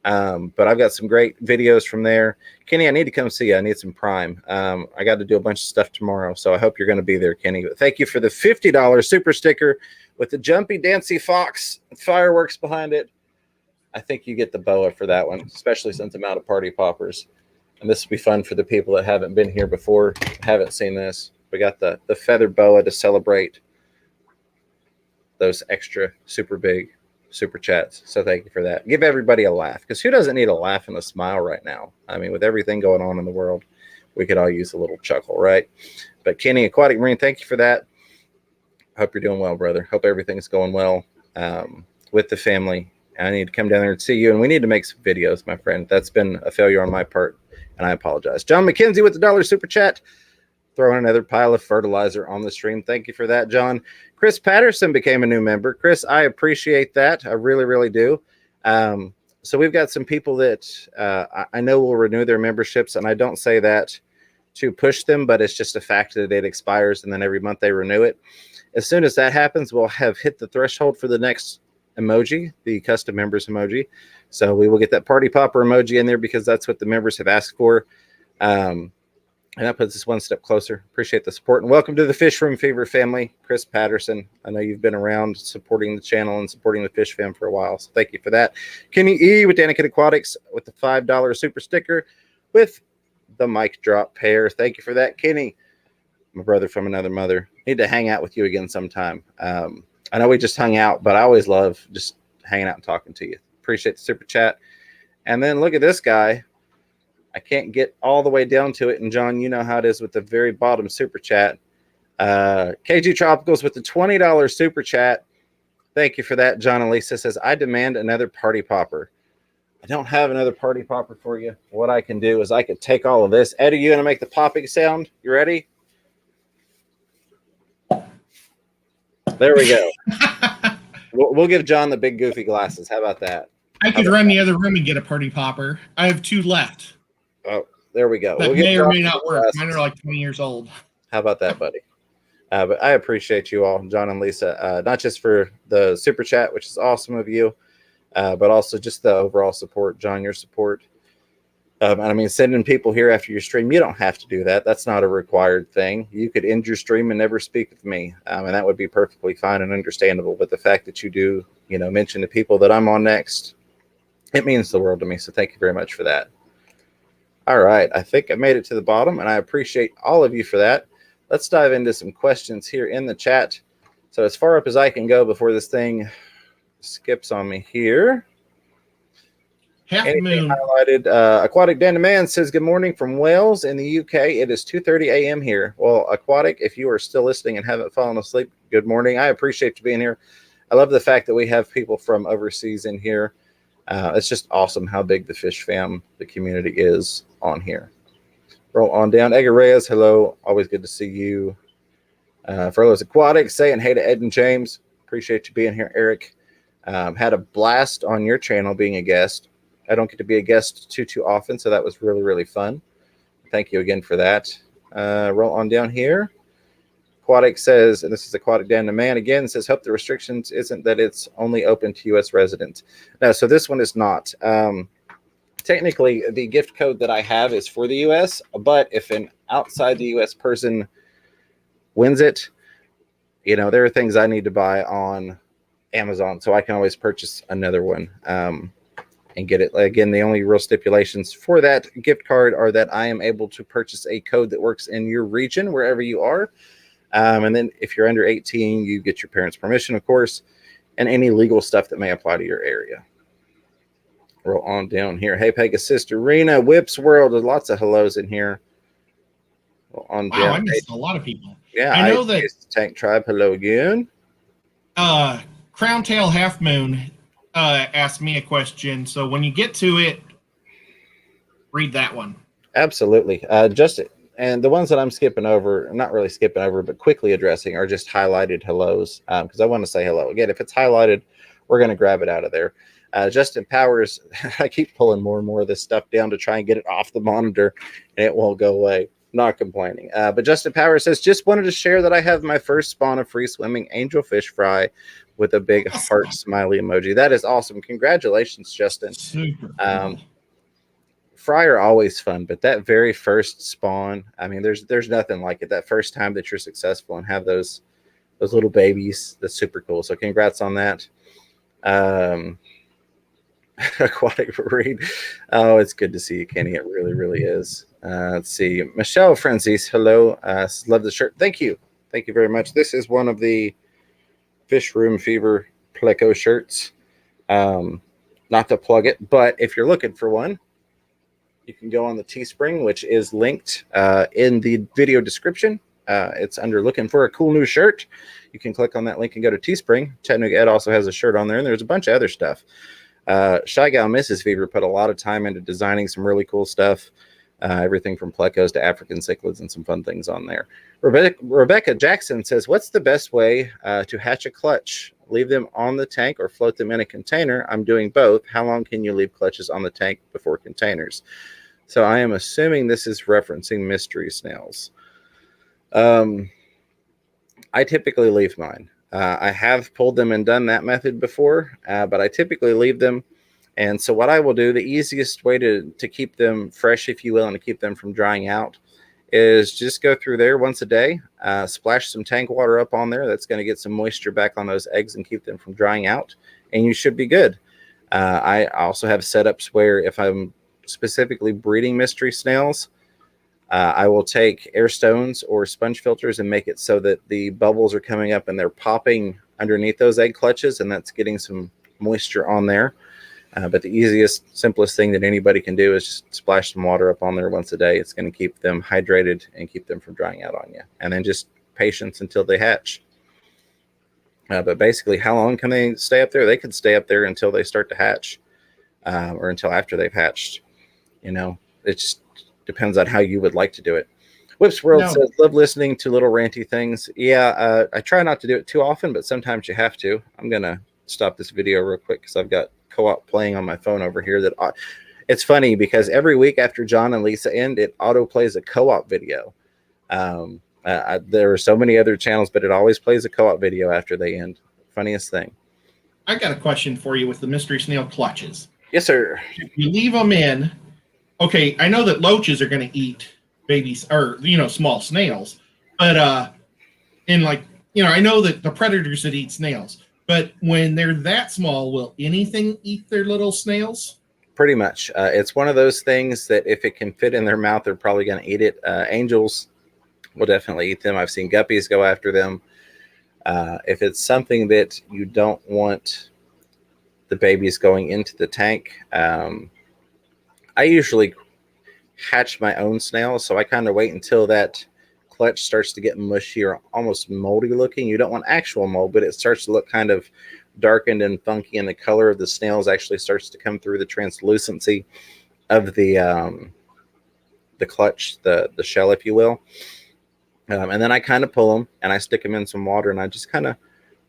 But I've got some great videos from there. Kenny, I need to come see you. I need some Prime. I got to do a bunch of stuff tomorrow, so I hope you're going to be there, Kenny. But thank you for the $50 super sticker with the jumpy, dancy fox fireworks behind it. I think you get the boa for that one, especially since I'm out of party poppers. And this will be fun for the people that haven't been here before, haven't seen this. We got the feather boa to celebrate those extra super big super chats. So thank you for that. Give everybody a laugh, because who doesn't need a laugh and a smile right now? I mean, with everything going on in the world, we could all use a little chuckle, right? But Kenny, Aquatic Marine, thank you for that. Hope you're doing well, brother. Hope everything's going well with the family. I need to come down there and see you, and we need to make some videos, my friend. That's been a failure on my part, and I apologize. John McKenzie with the $1 super chat. Throwing another pile of fertilizer on the stream. Thank you for that, John. Chris Patterson became a new member. Chris, I appreciate that. I really, really do. So we've got some people that I know will renew their memberships, and I don't say that to push them, but it's just a fact that it expires, and then every month they renew it. As soon as that happens, we'll have hit the threshold for the next emoji, the custom members emoji. So we will get that party popper emoji in there because that's what the members have asked for. And that puts us one step closer. Appreciate the support. And welcome to the Fish Room Fever family, Chris Patterson. I know you've been around supporting the channel and supporting the Fish Fam for a while. So thank you for that. Kenny E with Danica Aquatics with the $5 super sticker with the mic drop pair. Thank you for that, Kenny. My brother from another mother. Need to hang out with you again sometime. I know we just hung out, but I always love just hanging out and talking to you. Appreciate the super chat. And then look at this guy. I can't get all the way down to it. And John, you know how it is with the very bottom super chat. KG Tropicals with the $20 super chat. Thank you for that. John and Lisa says, I demand another party popper. I don't have another party popper for you. What I can do is I could take all of this. Eddie, you going to make the popping sound? You ready? There we go. We'll give John the big goofy glasses. How about that? I could run the other room and get a party popper. I have 2 left. Oh, there we go. That may or may not work. Mine are like 20 years old. How about that, buddy? But I appreciate you all, John and Lisa, not just for the super chat, which is awesome of you, but also just the overall support. John, your support. And I mean, sending people here after your stream, you don't have to do that. That's not a required thing. You could end your stream and never speak with me, and that would be perfectly fine and understandable. But the fact that you do, mention the people that I'm on next, it means the world to me. So thank you very much for that. All right, I think I made it to the bottom, and I appreciate all of you for that. Let's dive into some questions here in the chat. So as far up as I can go before this thing skips on me here. Half Anything moon. Highlighted. Aquatic Dan Man says, good morning from Wales in the UK. It is 2:30 a.m. here. Well, Aquatic, if you are still listening and haven't fallen asleep, good morning. I appreciate you being here. I love the fact that we have people from overseas in here. It's just awesome how big the Fish Fam, the community is on here. Roll on down. Edgar Reyes, hello. Always good to see you. Furloughs Aquatics saying hey to Ed and James. Appreciate you being here, Eric. Had a blast on your channel being a guest. I don't get to be a guest too often, so that was really, really fun. Thank you again for that. Roll on down here. Aquatic says, and this is Aquatic Dan the Man again, says, hope the restrictions isn't that it's only open to U.S. residents. No, so this one is not. Technically, the gift code that I have is for the U.S., but if an outside the U.S. person wins it, there are things I need to buy on Amazon, so I can always purchase another one and get it. Again, the only real stipulations for that gift card are that I am able to purchase a code that works in your region, wherever you are. And then if you're under 18, you get your parents' permission, of course, and any legal stuff that may apply to your area. Roll on down here. Hey, Pegasus, Sister Rena, Whips World. There's lots of hellos in here. Roll on Wow, down. I missed a lot of people. Yeah, I know that Tank Tribe. Hello again. Crown Tail Half Moon asked me a question. So when you get to it, read that one. Absolutely. And the ones that I'm skipping over, not really skipping over, but quickly addressing are just highlighted hellos because I want to say hello. Again, if it's highlighted, we're going to grab it out of there. Justin Powers, I keep pulling more and more of this stuff down to try and get it off the monitor, and it won't go away. Not complaining. But Justin Powers says, just wanted to share that I have my first spawn of free swimming angelfish fry with a big heart smiley emoji. That is awesome. Congratulations, Justin. Super cool. Fry are always fun, but that very first spawn, I mean, there's nothing like it. That first time that you're successful and have those little babies, that's super cool. So congrats on that. Aquatic read. Oh, it's good to see you, Kenny. It really, really is. Let's see. Michelle Francis, hello. Love the shirt. Thank you. Thank you very much. This is one of the Fish Room Fever Pleco shirts. Not to plug it, but if you're looking for one, you can go on the Teespring, which is linked in the video description. It's under looking for a cool new shirt. You can click on that link and go to Teespring. Chattanooga Ed also has a shirt on there, and there's a bunch of other stuff. Shy Gal Mrs. Fever put a lot of time into designing some really cool stuff. Everything from plecos to African cichlids and some fun things on there. Rebecca Jackson says, what's the best way to hatch a clutch? Leave them on the tank or float them in a container? I'm doing both. How long can you leave clutches on the tank before containers? So I am assuming this is referencing mystery snails. I typically leave mine. I have pulled them and done that method before, but I typically leave them. And so what I will do, the easiest way to keep them fresh, if you will, and to keep them from drying out is just go through there once a day, splash some tank water up on there. That's going to get some moisture back on those eggs and keep them from drying out, and you should be good. I also have setups where if I'm specifically breeding mystery snails, I will take air stones or sponge filters and make it so that the bubbles are coming up and they're popping underneath those egg clutches, and that's getting some moisture on there. But the easiest, simplest thing that anybody can do is just splash some water up on there once a day. It's going to keep them hydrated and keep them from drying out on you. And then just patience until they hatch. But basically, how long can they stay up there? They could stay up there until they start to hatch, or until after they've hatched. You know, it just depends on how you would like to do it. Whips World says, love listening to little ranty things. Yeah, I try not to do it too often, but sometimes you have to. I'm going to stop this video real quick because I've got co-op playing on my phone over here. That it's funny because every week after John and Lisa end, it auto plays a co-op video. There are so many other channels, but it always plays a co-op video after they end. Funniest thing. I got a question for you with the mystery snail clutches. Yes, sir. If you leave them in, okay, I know that loaches are going to eat babies or, small snails, but I know that the predators that eat snails, but when they're that small, will anything eat their little snails? Pretty much. It's one of those things that if it can fit in their mouth, they're probably going to eat it. Angels will definitely eat them. I've seen guppies go after them. If it's something that you don't want the babies going into the tank, I usually hatch my own snails, so I kind of wait until that clutch starts to get mushy or almost moldy looking. You don't want actual mold, but it starts to look kind of darkened and funky, and the color of the snails actually starts to come through the translucency of the clutch, the shell, if you will. And then I kind of pull them and I stick them in some water, and I just kind of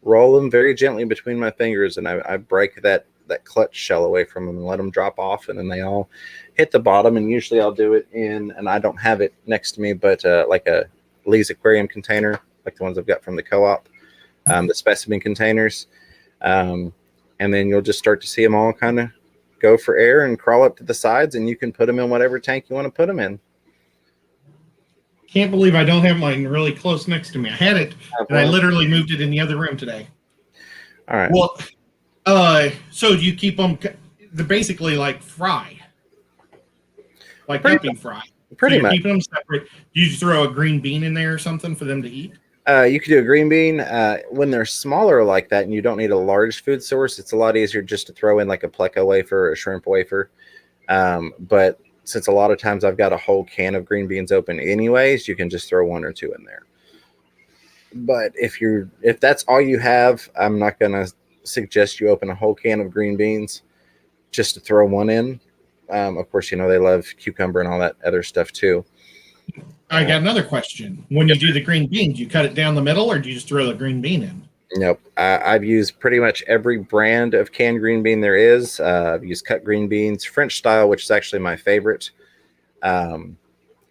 roll them very gently between my fingers, and I break that clutch shell away from them and let them drop off, and then they all hit the bottom. And usually I'll do it in, and I don't have it next to me, but like a Lee's aquarium container, like the ones I've got from the co-op, the specimen containers. And then you'll just start to see them all kind of go for air and crawl up to the sides, and you can put them in whatever tank you want to put them in. Can't believe I don't have mine really close next to me. I had it, and I literally moved it in the other room today. All right. Well, so do you keep them? They're basically like fry, like Pretty, guppy fry. So pretty you're much. keeping them separate. Do you just throw a green bean in there or something for them to eat? You could do a green bean. When they're smaller like that and you don't need a large food source, it's a lot easier just to throw in like a pleco wafer or a shrimp wafer. But since a lot of times I've got a whole can of green beans open anyways, you can just throw one or two in there. But if that's all you have, I'm not going to suggest you open a whole can of green beans just to throw one in. Of course, they love cucumber and all that other stuff too. I got another question. When you do the green beans, you cut it down the middle, or do you just throw the green bean in? Nope. I've used pretty much every brand of canned green bean there is. I've used cut green beans, French style, which is actually my favorite,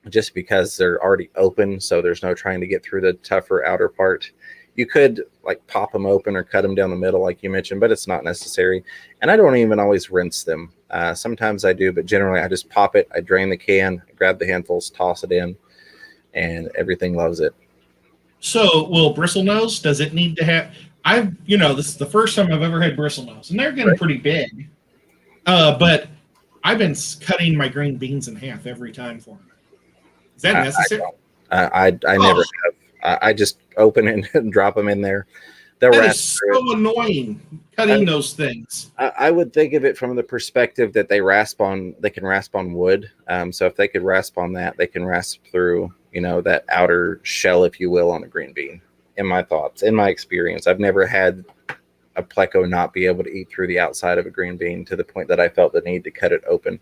just because they're already open, so there's no trying to get through the tougher outer part. You could like pop them open or cut them down the middle, like you mentioned, but it's not necessary. And I don't even always rinse them. Sometimes I do, but generally I just pop it, I drain the can, grab the handfuls, toss it in, and everything loves it. So, will bristlenose, does it need to have? This is the first time I've ever had bristlenose, and they're getting pretty big. But I've been cutting my green beans in half every time for them. Is that necessary? I never have. I just open it and drop them in there. That is so annoying, cutting those things. I would think of it from the perspective that they can rasp on wood. So if they could rasp on that, they can rasp through, that outer shell, if you will, on a green bean. In my thoughts, in my experience, I've never had a pleco not be able to eat through the outside of a green bean to the point that I felt the need to cut it open.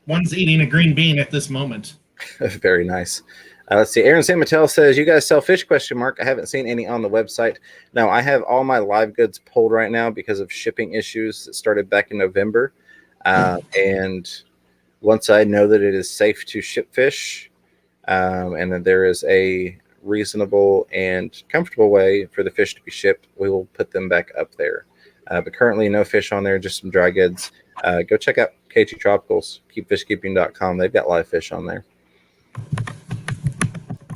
One's eating a green bean at this moment. Very nice. Let's see. Aaron San Mattel says, "You guys sell fish?" ? I haven't seen any on the website. No, I have all my live goods pulled right now because of shipping issues that started back in November. And once I know that it is safe to ship fish, and that there is a reasonable and comfortable way for the fish to be shipped, we will put them back up there. But currently, no fish on there, just some dry goods. Go check out KT Tropicals, keepfishkeeping.com. They've got live fish on there.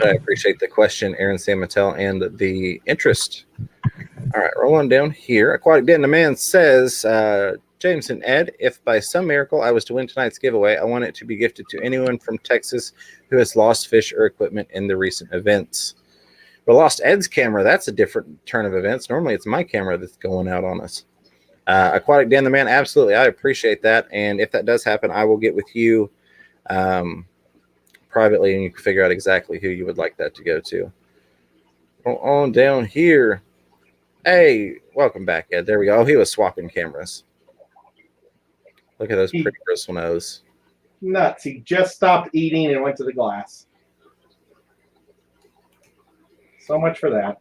I appreciate the question, Aaron San Mattel, and the interest. All right, roll on down here. Aquatic Den Man says, James and Ed, if by some miracle I was to win tonight's giveaway, I want it to be gifted to anyone from Texas who has lost fish or equipment in the recent events. Well, lost Ed's camera. That's a different turn of events. Normally it's my camera that's going out on us. Aquatic Dan the Man, absolutely. I appreciate that. And if that does happen, I will get with you privately, and you can figure out exactly who you would like that to go to. On down here. Hey, welcome back, Ed. There we go. Oh, he was swapping cameras. Look at those pretty bristle nose. Nuts. He just stopped eating and went to the glass. So much for that.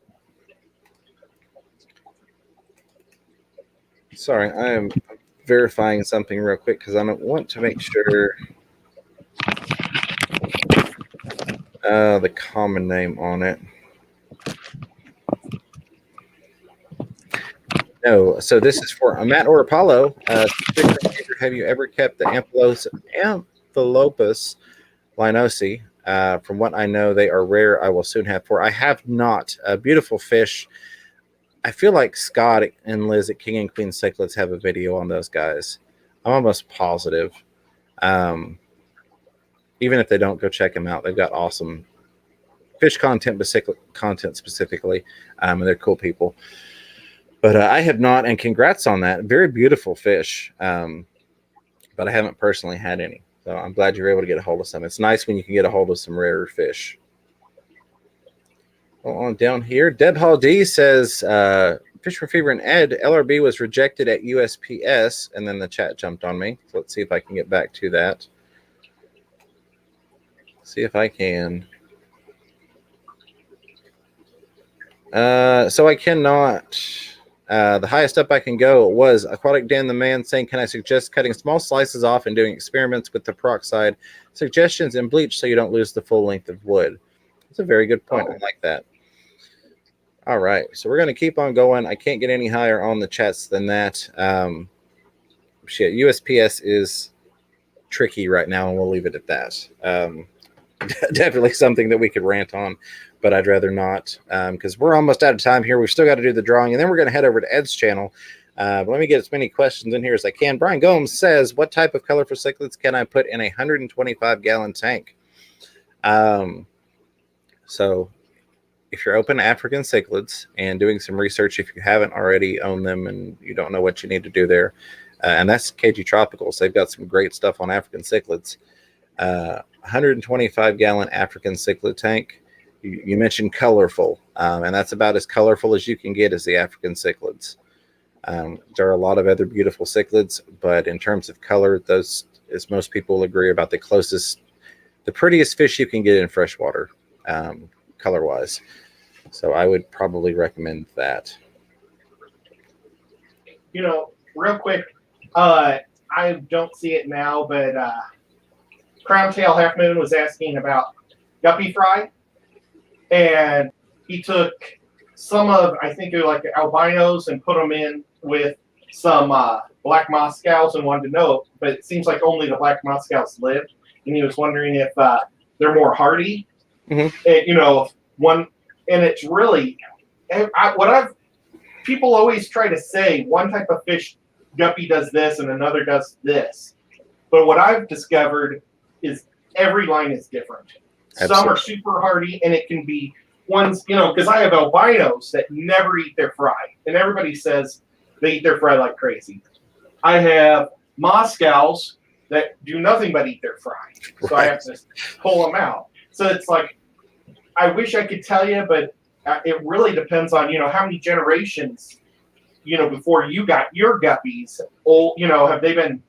Sorry, I am verifying something real quick because I want to make sure the common name on it. No, so this is for Matt or Apollo. Have you ever kept the Amphilopus linosi? From what I know, they are rare. I will soon have 4. I have not. Beautiful fish. I feel like Scott and Liz at King and Queen Cichlids have a video on those guys. I'm almost positive. Even if they don't, go check them out. They've got awesome fish content, but cichlid content specifically, and they're cool people. But I have not, and congrats on that. Very beautiful fish, but I haven't personally had any. So I'm glad you're able to get a hold of some. It's nice when you can get a hold of some rarer fish. On down here, Deb Hall D says, Fish for Fever and Ed, LRB was rejected at USPS, and then the chat jumped on me. So let's see if I can get back to that. See if I can. So I cannot. The highest up I can go was Aquatic Dan the Man saying, can I suggest cutting small slices off and doing experiments with the peroxide suggestions and bleach so you don't lose the full length of wood? That's a very good point. I like that. All right, so we're going to keep on going. I can't get any higher on the chats than that. Shit, USPS is tricky right now, and we'll leave it at that. Definitely something that we could rant on. but I'd rather not because we're almost out of time here. We've still got to do the drawing, and then we're going to head over to Ed's channel. But let me get as many questions in here as I can. Brian Gomes says, what type of colorful cichlids can I put in a 125-gallon tank? So if you're open to African cichlids and doing some research, if you haven't already owned them and you don't know what you need to do there, and that's KG Tropicals. They've got some great stuff on African cichlids. 125-gallon African cichlid tank. You mentioned colorful, and that's about as colorful as you can get as the African cichlids. There are a lot of other beautiful cichlids, but in terms of color, those, as most people agree, about the prettiest fish you can get in freshwater, color-wise. So I would probably recommend that. You know, real quick, I don't see it now, but Crown Tail Half Moon was asking about guppy fry, and he took some of, I think, like albinos and put them in with some black Moscows and wanted to know, but it seems like only the black Moscows live, and he was wondering if they're more hardy. Mm-hmm. And, you know, and it's really, people always try to say one type of fish guppy does this and another does this, but what I've discovered is every line is different. Absolutely. Some are super hardy, and it can be ones, you know, because I have albinos that never eat their fry, and everybody says they eat their fry like crazy. I have Moscows that do nothing but eat their fry, so I have to pull them out. So it's like, I wish I could tell you, but it really depends on, you know, how many generations, you know, before you got your guppies, you know, have they been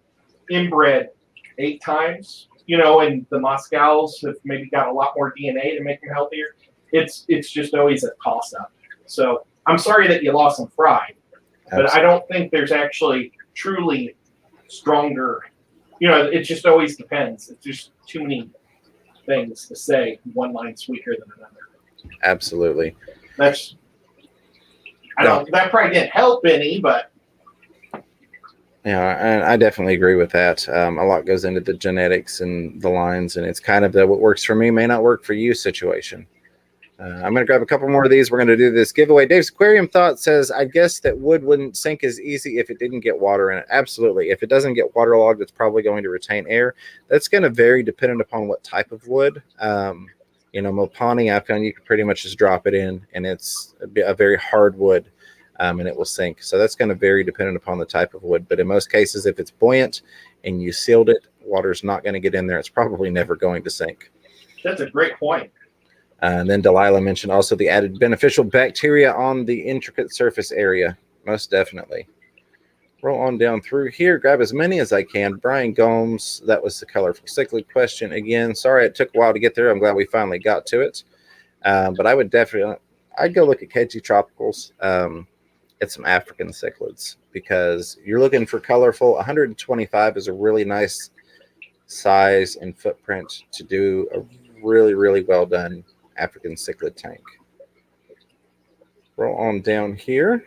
inbred 8 times, you know, and the Moscows have maybe got a lot more DNA to make them healthier. It's just always a toss-up. So I'm sorry that you lost some fry, but Absolutely. I don't think there's actually truly stronger, you know, it just always depends. It's just too many things to say one line's weaker than another. Absolutely. That probably didn't help any, but yeah, and I definitely agree with that. A lot goes into the genetics and the lines, and it's kind of what works for me may not work for you situation. I'm going to grab a couple more of these. We're going to do this giveaway. Dave's Aquarium Thought says, I guess that wood wouldn't sink as easy if it didn't get water in it. Absolutely. If it doesn't get waterlogged, it's probably going to retain air. That's going to vary dependent upon what type of wood. You know, Mopani, I found you can pretty much just drop it in, and it's a very hard wood, and it will sink. So that's going to vary dependent upon the type of wood. But in most cases, if it's buoyant and you sealed it, water's not going to get in there. It's probably never going to sink. that's a great point. And then Delilah mentioned also the added beneficial bacteria on the intricate surface area. Most definitely. Roll on down through here. Grab as many as I can. Brian Gomes, that was the colorful cichlid question again. Sorry it took a while to get there. I'm glad we finally got to it. But I would definitely, I'd go look at KG Tropicals at some African cichlids because you're looking for colorful. 125 is a really nice size and footprint to do a really, really well done African cichlid tank. Roll on down here.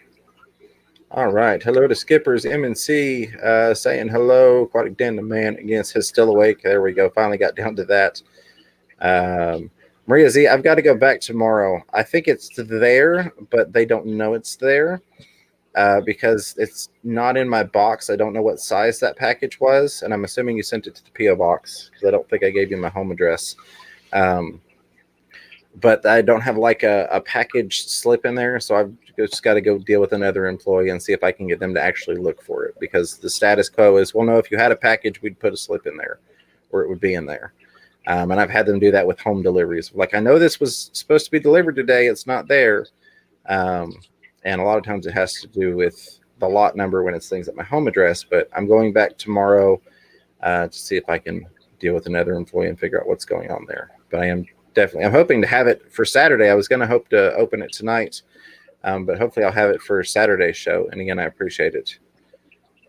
All right. Hello to Skippers MNC saying hello. Aquatic Den the man against his still awake. There we go. Finally got down to that. Maria Z, I've got to go back tomorrow. I think it's there, but they don't know it's there because it's not in my box. I don't know what size that package was, and I'm assuming you sent it to the P.O. box because I don't think I gave you my home address. But I don't have like a package slip in there, so I've just got to go deal with another employee and see if I can get them to actually look for it because the status quo is, well, no, if you had a package, we'd put a slip in there or it would be in there. And I've had them do that with home deliveries. Like, I know this was supposed to be delivered today. It's not there. And a lot of times it has to do with the lot number when it's things at my home address. But I'm going back tomorrow to see if I can deal with another employee and figure out what's going on there. But I'm hoping to have it for Saturday. I was going to hope to open it tonight, but hopefully I'll have it for Saturday's show. And again, I appreciate it.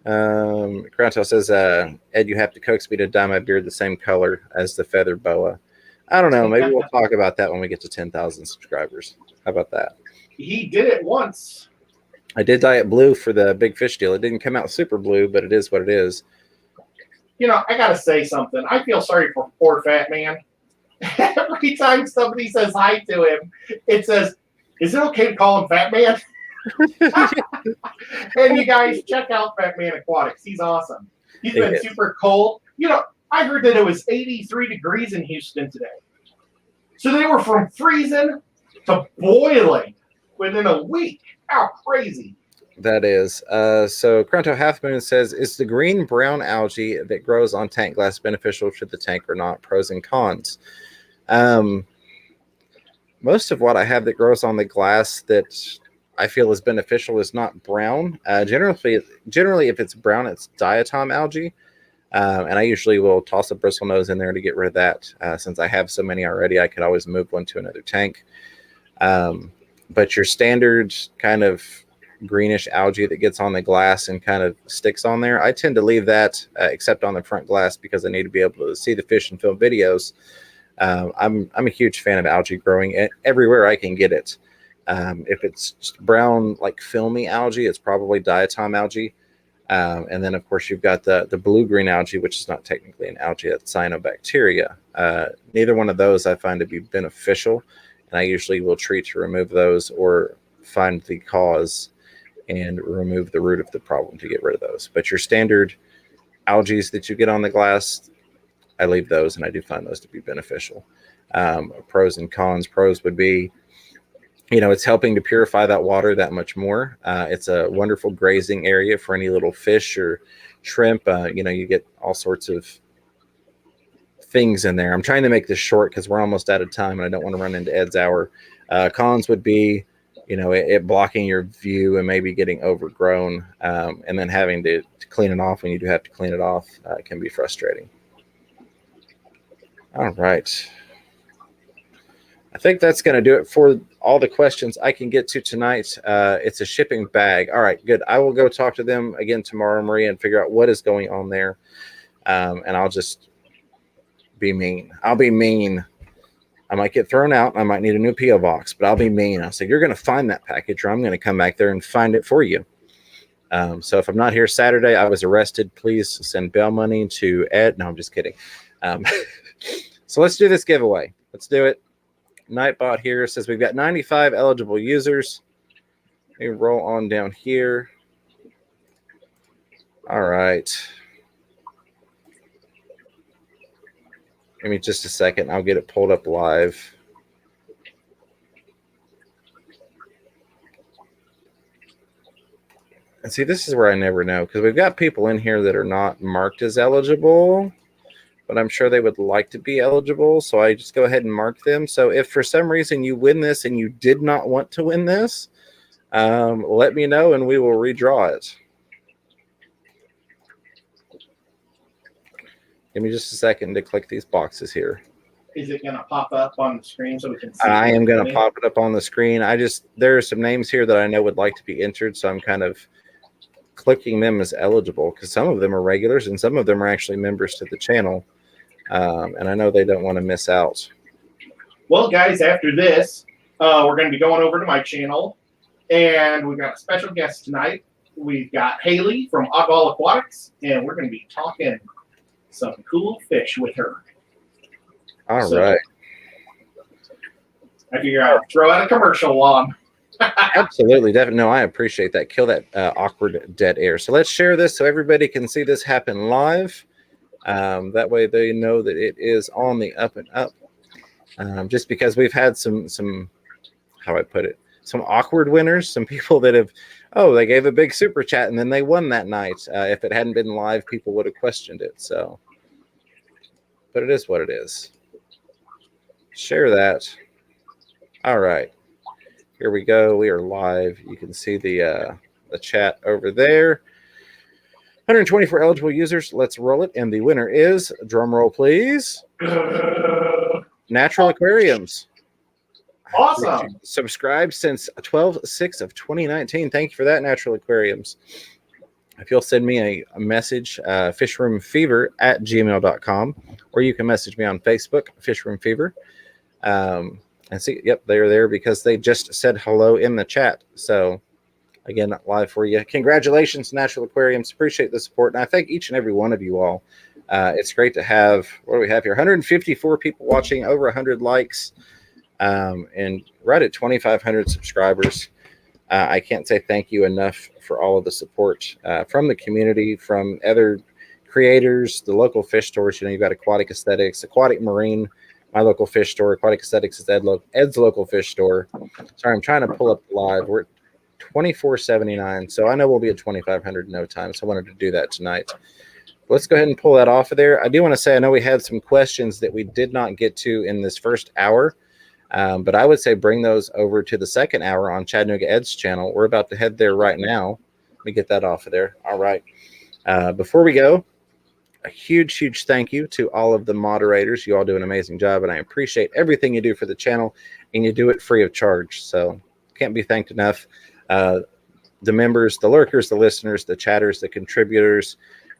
Grantel says, Ed, you have to coax me to dye my beard the same color as the feather boa. I don't know. Maybe we'll talk about that when we get to 10,000 subscribers. How about that? He did it once. I did dye it blue for the big fish deal. It didn't come out super blue, but it is what it is. You know, I got to say something. I feel sorry for poor fat man every time somebody says hi to him, it says, "Is it okay to call him Fat Man?" And you guys check out Fat Man Aquatics. He's awesome. He's been super cold. You know, I heard that it was 83 degrees in Houston today. So they were from freezing to boiling within a week. How crazy. That is. So Cronto Half Moon says, is the green-brown algae that grows on tank glass beneficial to the tank or not? Pros and cons. Most of what I have that grows on the glass that I feel is beneficial is not brown. Generally, if it's brown, it's diatom algae. And I usually will toss a bristlenose in there to get rid of that. Since I have so many already, I could always move one to another tank. But your standard kind of greenish algae that gets on the glass and kind of sticks on there, I tend to leave that except on the front glass because I need to be able to see the fish and film videos. I'm a huge fan of algae growing everywhere I can get it. If it's just brown, like filmy algae, it's probably diatom algae. And then, of course, you've got the blue-green algae, which is not technically an algae, it's cyanobacteria. Neither one of those I find to be beneficial, and I usually will treat to remove those or find the cause and remove the root of the problem to get rid of those. But your standard algae that you get on the glass, I leave those, and I do find those to be beneficial. Pros and cons. Pros would be, it's helping to purify that water that much more. It's a wonderful grazing area for any little fish or shrimp. You get all sorts of things in there. I'm trying to make this short because we're almost out of time and I don't want to run into Ed's hour. Cons would be, it blocking your view and maybe getting overgrown, and then having to clean it off when you do have to clean it off can be frustrating. All right. I think that's going to do it for all the questions I can get to tonight. It's a shipping bag. All right, good. I will go talk to them again tomorrow, Maria, and figure out what is going on there. And I'll just be mean. I'll be mean. I might get thrown out. I might need a new P.O. box, but I'll be mean. I'll say, you're going to find that package, or I'm going to come back there and find it for you. So if I'm not here Saturday, I was arrested. Please send bail money to Ed. No, I'm just kidding. So let's do this giveaway. Let's do it. Nightbot here says we've got 95 eligible users. Let me roll on down here. All right. Give me just a second. I'll get it pulled up live. And see, this is where I never know, because we've got people in here that are not marked as eligible, but I'm sure they would like to be eligible. So I just go ahead and mark them. So if for some reason you win this and you did not want to win this, let me know and we will redraw it. Give me just a second to click these boxes here. Is it going to pop up on the screen so we can see? I am going to pop it up on the screen. There are some names here that I know would like to be entered, so I'm kind of clicking them as eligible because some of them are regulars and some of them are actually members to the channel. And I know they don't want to miss out. Well, guys, after this, we're going to be going over to my channel, and we've got a special guest tonight. We've got Haley from Aquaholics, and we're going to be talking some cool fish with her. All right. I figure I'll throw out a commercial while I'm Absolutely, definitely. No, I appreciate that. Kill that awkward dead air. So let's share this so everybody can see this happen live. That way they know that it is on the up and up. Just because we've had some how I put it, some awkward winners, some people that have, they gave a big super chat and then they won that night. If it hadn't been live, people would have questioned it. So, but it is what it is. Share that. All right. Here we go. We are live. You can see the chat over there. 124 eligible users. Let's roll it. And the winner is, drum roll, please, Natural Aquariums. awesome. Subscribed since 12/6 of 2019. Thank you for that, Natural Aquariums. If you'll send me a message, fishroomfever@gmail.com, or you can message me on Facebook, Fishroom Fever. And see, yep, they're there because they just said hello in the chat. So, again, live for you. Congratulations, Natural Aquariums. Appreciate the support. And I thank each and every one of you all It's great to have, what do we have here? 154 people watching, over 100 likes, and right at 2,500 subscribers. I can't say thank you enough for all of the support from the community, from other creators, the local fish stores. You know, you've got Aquatic Aesthetics, Aquatic Marine, my local fish store. Aquatic Aesthetics is Ed's local fish store. Sorry, I'm trying to pull up live. We're at 24.79, so I know we'll be at 2,500 in no time, so I wanted to do that tonight. Let's go ahead and pull that off of there. I do want to say, I know we had some questions that we did not get to in this first hour, but I would say bring those over to the second hour on Chattanooga Ed's channel. We're about to head there right now. Let me get that off of there. All right. Before we go, a huge thank you to all of the moderators. You all do an amazing job, and I appreciate everything you do for the channel, and you do it free of charge. So can't be thanked enough. The members, the lurkers, the listeners, the chatters, the contributors,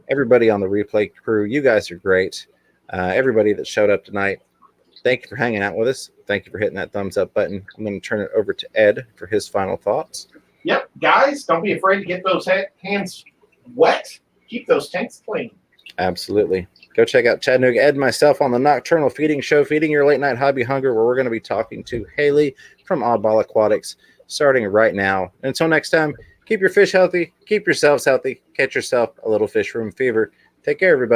everybody on the replay crew, you guys are great. Everybody that showed up tonight, thank you for hanging out with us. Thank you for hitting that thumbs up button. I'm going to turn it over to Ed for his final thoughts. Yep, guys, don't be afraid to get those hands wet. Keep those tanks clean. Absolutely. Go check out Chattanooga Ed and myself on the Nocturnal Feeding Show, Feeding Your Late Night Hobby Hunger, where we're going to be talking to Haley from Oddball Aquatics, starting right now. Until next time, keep your fish healthy, keep yourselves healthy, catch yourself a little fish room fever. Take care, everybody.